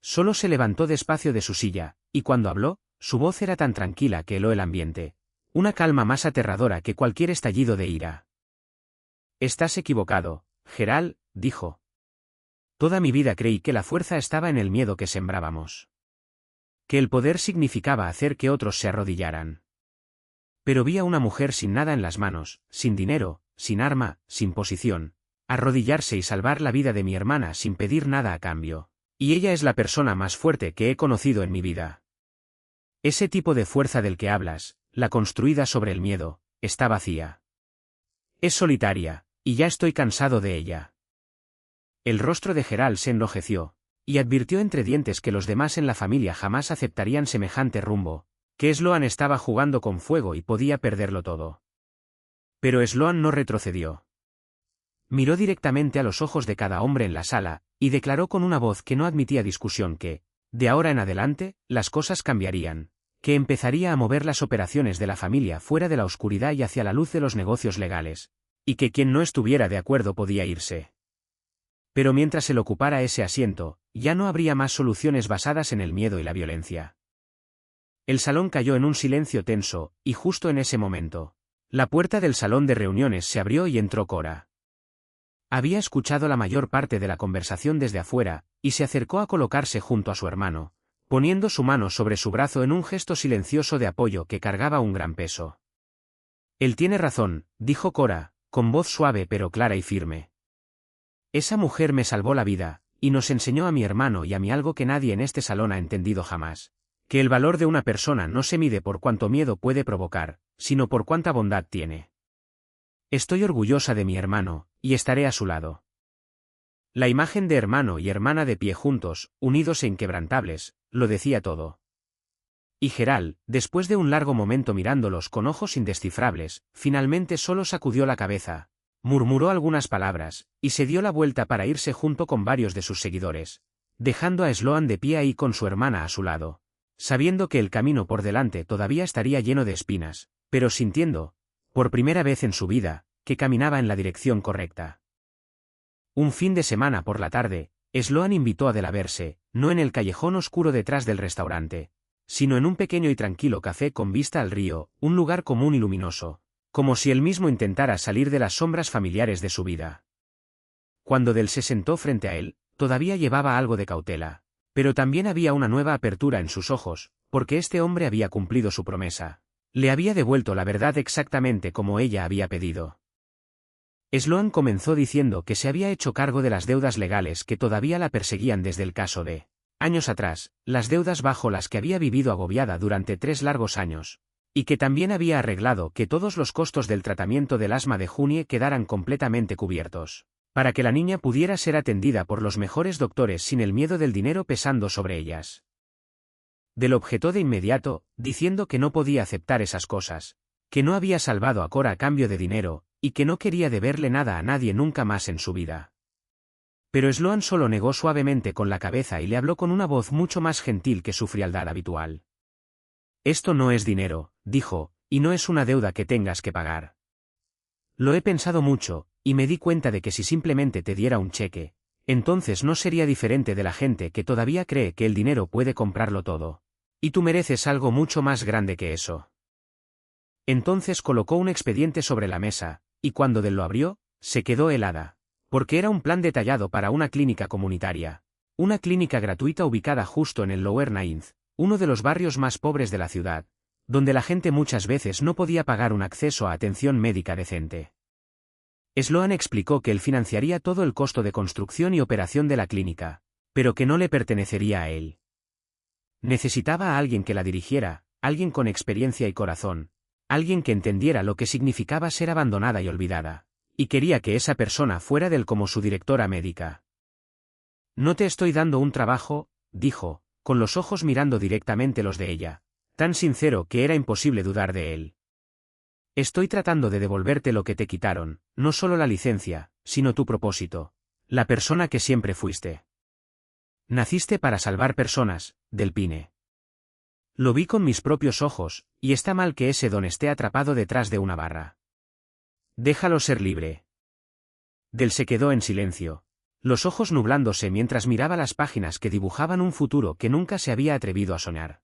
Solo se levantó despacio de su silla, y cuando habló, su voz era tan tranquila que heló el ambiente, una calma más aterradora que cualquier estallido de ira. Estás equivocado, Gerald, dijo. Toda mi vida creí que la fuerza estaba en el miedo que sembrábamos. Que el poder significaba hacer que otros se arrodillaran. Pero vi a una mujer sin nada en las manos, sin dinero, sin arma, sin posición, arrodillarse y salvar la vida de mi hermana sin pedir nada a cambio. Y ella es la persona más fuerte que he conocido en mi vida. Ese tipo de fuerza del que hablas, la construida sobre el miedo, está vacía. Es solitaria, y ya estoy cansado de ella. El rostro de Gerald se enrojeció, y advirtió entre dientes que los demás en la familia jamás aceptarían semejante rumbo, que Sloan estaba jugando con fuego y podía perderlo todo. Pero Sloan no retrocedió. Miró directamente a los ojos de cada hombre en la sala, y declaró con una voz que no admitía discusión que, de ahora en adelante, las cosas cambiarían, que empezaría a mover las operaciones de la familia fuera de la oscuridad y hacia la luz de los negocios legales, y que quien no estuviera de acuerdo podía irse. Pero mientras él ocupara ese asiento, ya no habría más soluciones basadas en el miedo y la violencia. El salón cayó en un silencio tenso, y justo en ese momento, la puerta del salón de reuniones se abrió y entró Cora. Había escuchado la mayor parte de la conversación desde afuera, y se acercó a colocarse junto a su hermano, poniendo su mano sobre su brazo en un gesto silencioso de apoyo que cargaba un gran peso. Él tiene razón, dijo Cora, con voz suave pero clara y firme. Esa mujer me salvó la vida, y nos enseñó a mi hermano y a mí algo que nadie en este salón ha entendido jamás, que el valor de una persona no se mide por cuánto miedo puede provocar, sino por cuánta bondad tiene. Estoy orgullosa de mi hermano, y estaré a su lado. La imagen de hermano y hermana de pie juntos, unidos e inquebrantables, lo decía todo. Y Gerald, después de un largo momento mirándolos con ojos indescifrables, finalmente solo sacudió la cabeza, murmuró algunas palabras, y se dio la vuelta para irse junto con varios de sus seguidores, dejando a Sloan de pie ahí con su hermana a su lado, sabiendo que el camino por delante todavía estaría lleno de espinas, pero sintiendo, por primera vez en su vida, que caminaba en la dirección correcta. Un fin de semana por la tarde, Sloan invitó a Del a verse, no en el callejón oscuro detrás del restaurante, sino en un pequeño y tranquilo café con vista al río, un lugar común y luminoso, como si él mismo intentara salir de las sombras familiares de su vida. Cuando Del se sentó frente a él, todavía llevaba algo de cautela, pero también había una nueva apertura en sus ojos, porque este hombre había cumplido su promesa. Le había devuelto la verdad exactamente como ella había pedido. Sloan comenzó diciendo que se había hecho cargo de las deudas legales que todavía la perseguían desde el caso de años atrás, las deudas bajo las que había vivido agobiada durante 3 largos años, y que también había arreglado que todos los costos del tratamiento del asma de Junie quedaran completamente cubiertos, para que la niña pudiera ser atendida por los mejores doctores sin el miedo del dinero pesando sobre ellas. Del objetó de inmediato, diciendo que no podía aceptar esas cosas, que no había salvado a Cora a cambio de dinero, y que no quería deberle nada a nadie nunca más en su vida. Pero Sloan solo negó suavemente con la cabeza y le habló con una voz mucho más gentil que su frialdad habitual. Esto no es dinero, dijo, y no es una deuda que tengas que pagar. Lo he pensado mucho, y me di cuenta de que si simplemente te diera un cheque, entonces no sería diferente de la gente que todavía cree que el dinero puede comprarlo todo. Y tú mereces algo mucho más grande que eso. Entonces colocó un expediente sobre la mesa, y cuando Del lo abrió, se quedó helada, porque era un plan detallado para una clínica comunitaria, una clínica gratuita ubicada justo en el Lower Ninth, uno de los barrios más pobres de la ciudad, donde la gente muchas veces no podía pagar un acceso a atención médica decente. Sloan explicó que él financiaría todo el costo de construcción y operación de la clínica, pero que no le pertenecería a él. Necesitaba a alguien que la dirigiera, alguien con experiencia y corazón, alguien que entendiera lo que significaba ser abandonada y olvidada, y quería que esa persona fuera Del como su directora médica. No te estoy dando un trabajo, dijo, con los ojos mirando directamente los de ella, tan sincero que era imposible dudar de él. Estoy tratando de devolverte lo que te quitaron, no solo la licencia, sino tu propósito, la persona que siempre fuiste. Naciste para salvar personas, Del Pine. Lo vi con mis propios ojos, y está mal que ese don esté atrapado detrás de una barra. Déjalo ser libre. Del se quedó en silencio, los ojos nublándose mientras miraba las páginas que dibujaban un futuro que nunca se había atrevido a soñar.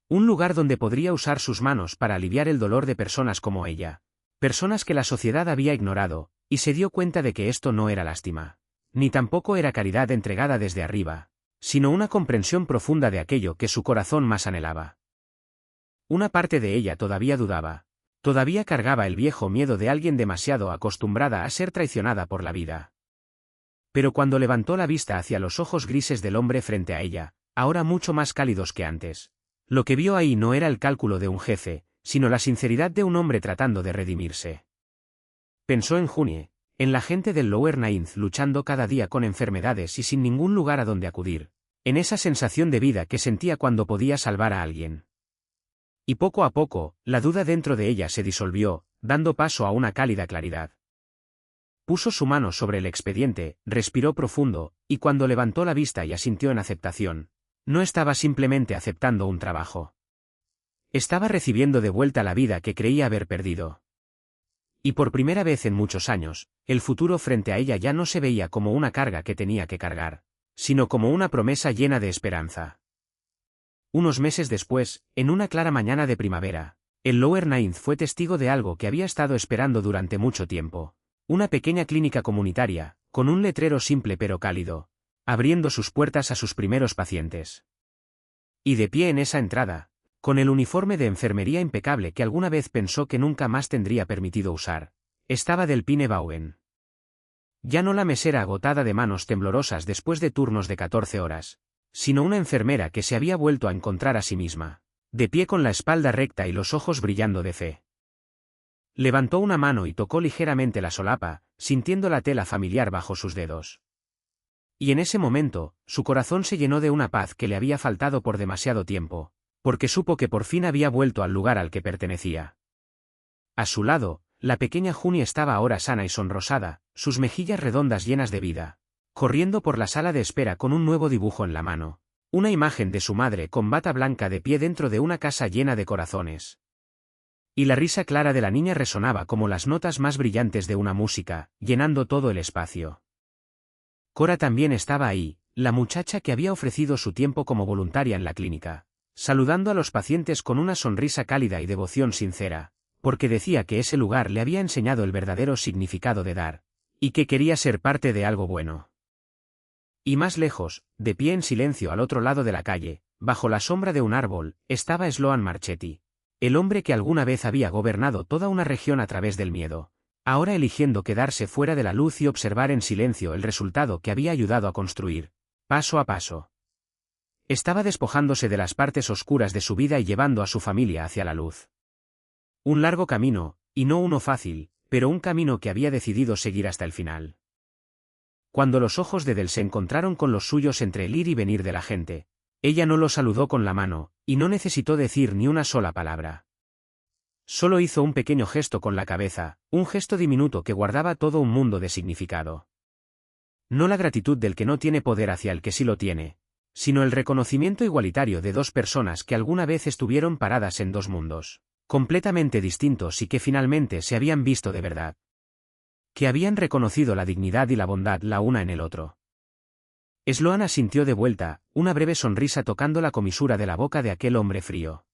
Un lugar donde podría usar sus manos para aliviar el dolor de personas como ella, personas que la sociedad había ignorado, y se dio cuenta de que esto no era lástima, ni tampoco era caridad entregada desde arriba, sino una comprensión profunda de aquello que su corazón más anhelaba. Una parte de ella todavía dudaba, todavía cargaba el viejo miedo de alguien demasiado acostumbrada a ser traicionada por la vida. Pero cuando levantó la vista hacia los ojos grises del hombre frente a ella, ahora mucho más cálidos que antes, lo que vio ahí no era el cálculo de un jefe, sino la sinceridad de un hombre tratando de redimirse. Pensó en Junie, en la gente del Lower Ninth luchando cada día con enfermedades y sin ningún lugar a donde acudir, en esa sensación de vida que sentía cuando podía salvar a alguien. Y poco a poco, la duda dentro de ella se disolvió, dando paso a una cálida claridad. Puso su mano sobre el expediente, respiró profundo, y cuando levantó la vista y asintió en aceptación, no estaba simplemente aceptando un trabajo. Estaba recibiendo de vuelta la vida que creía haber perdido. Y por primera vez en muchos años, el futuro frente a ella ya no se veía como una carga que tenía que cargar, sino como una promesa llena de esperanza. Unos meses después, en una clara mañana de primavera, el Lower Ninth fue testigo de algo que había estado esperando durante mucho tiempo, una pequeña clínica comunitaria, con un letrero simple pero cálido, abriendo sus puertas a sus primeros pacientes. Y de pie en esa entrada, con el uniforme de enfermería impecable que alguna vez pensó que nunca más tendría permitido usar, estaba Del Pine Bowen. Ya no la mesera agotada de manos temblorosas después de turnos de 14 horas, sino una enfermera que se había vuelto a encontrar a sí misma, de pie con la espalda recta y los ojos brillando de fe. Levantó una mano y tocó ligeramente la solapa, sintiendo la tela familiar bajo sus dedos. Y en ese momento, su corazón se llenó de una paz que le había faltado por demasiado tiempo, porque supo que por fin había vuelto al lugar al que pertenecía. A su lado, la pequeña Juni estaba ahora sana y sonrosada, sus mejillas redondas llenas de vida, corriendo por la sala de espera con un nuevo dibujo en la mano. Una imagen de su madre con bata blanca de pie dentro de una casa llena de corazones. Y la risa clara de la niña resonaba como las notas más brillantes de una música, llenando todo el espacio. Cora también estaba ahí, la muchacha que había ofrecido su tiempo como voluntaria en la clínica, saludando a los pacientes con una sonrisa cálida y devoción sincera, porque decía que ese lugar le había enseñado el verdadero significado de dar, y que quería ser parte de algo bueno. Y más lejos, de pie en silencio al otro lado de la calle, bajo la sombra de un árbol, estaba Sloan Marchetti, el hombre que alguna vez había gobernado toda una región a través del miedo, ahora eligiendo quedarse fuera de la luz y observar en silencio el resultado que había ayudado a construir, paso a paso. Estaba despojándose de las partes oscuras de su vida y llevando a su familia hacia la luz. Un largo camino, y no uno fácil, pero un camino que había decidido seguir hasta el final. Cuando los ojos de Del se encontraron con los suyos entre el ir y venir de la gente, ella no lo saludó con la mano, y no necesitó decir ni una sola palabra. Solo hizo un pequeño gesto con la cabeza, un gesto diminuto que guardaba todo un mundo de significado. No la gratitud del que no tiene poder hacia el que sí lo tiene, sino el reconocimiento igualitario de dos personas que alguna vez estuvieron paradas en dos mundos completamente distintos y que finalmente se habían visto de verdad. Que habían reconocido la dignidad y la bondad la una en el otro. Sloan asintió de vuelta, una breve sonrisa tocando la comisura de la boca de aquel hombre frío.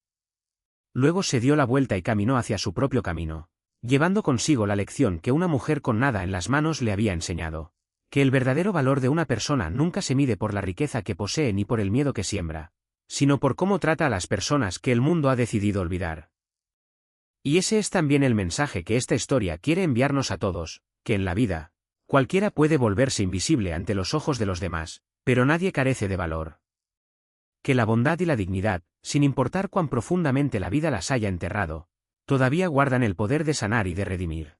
Luego se dio la vuelta y caminó hacia su propio camino, llevando consigo la lección que una mujer con nada en las manos le había enseñado, que el verdadero valor de una persona nunca se mide por la riqueza que posee ni por el miedo que siembra, sino por cómo trata a las personas que el mundo ha decidido olvidar. Y ese es también el mensaje que esta historia quiere enviarnos a todos, que en la vida, cualquiera puede volverse invisible ante los ojos de los demás, pero nadie carece de valor. Que la bondad y la dignidad, sin importar cuán profundamente la vida las haya enterrado, todavía guardan el poder de sanar y de redimir.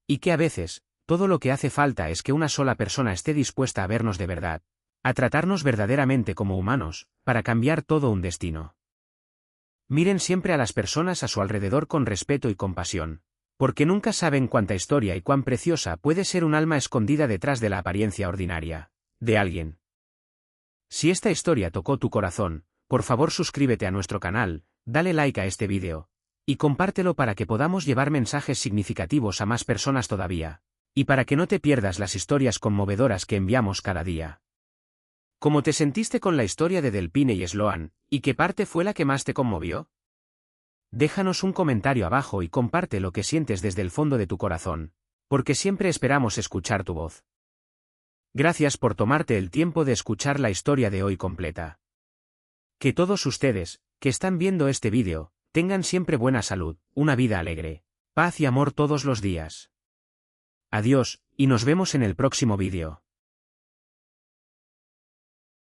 Y que a veces, todo lo que hace falta es que una sola persona esté dispuesta a vernos de verdad, a tratarnos verdaderamente como humanos, para cambiar todo un destino. Miren siempre a las personas a su alrededor con respeto y compasión, porque nunca saben cuánta historia y cuán preciosa puede ser un alma escondida detrás de la apariencia ordinaria de alguien. Si esta historia tocó tu corazón, por favor suscríbete a nuestro canal, dale like a este vídeo, y compártelo para que podamos llevar mensajes significativos a más personas todavía, y para que no te pierdas las historias conmovedoras que enviamos cada día. ¿Cómo te sentiste con la historia de Delphine y Sloan, y qué parte fue la que más te conmovió? Déjanos un comentario abajo y comparte lo que sientes desde el fondo de tu corazón, porque siempre esperamos escuchar tu voz. Gracias por tomarte el tiempo de escuchar la historia de hoy completa. Que todos ustedes, que están viendo este vídeo, tengan siempre buena salud, una vida alegre, paz y amor todos los días. Adiós, y nos vemos en el próximo vídeo.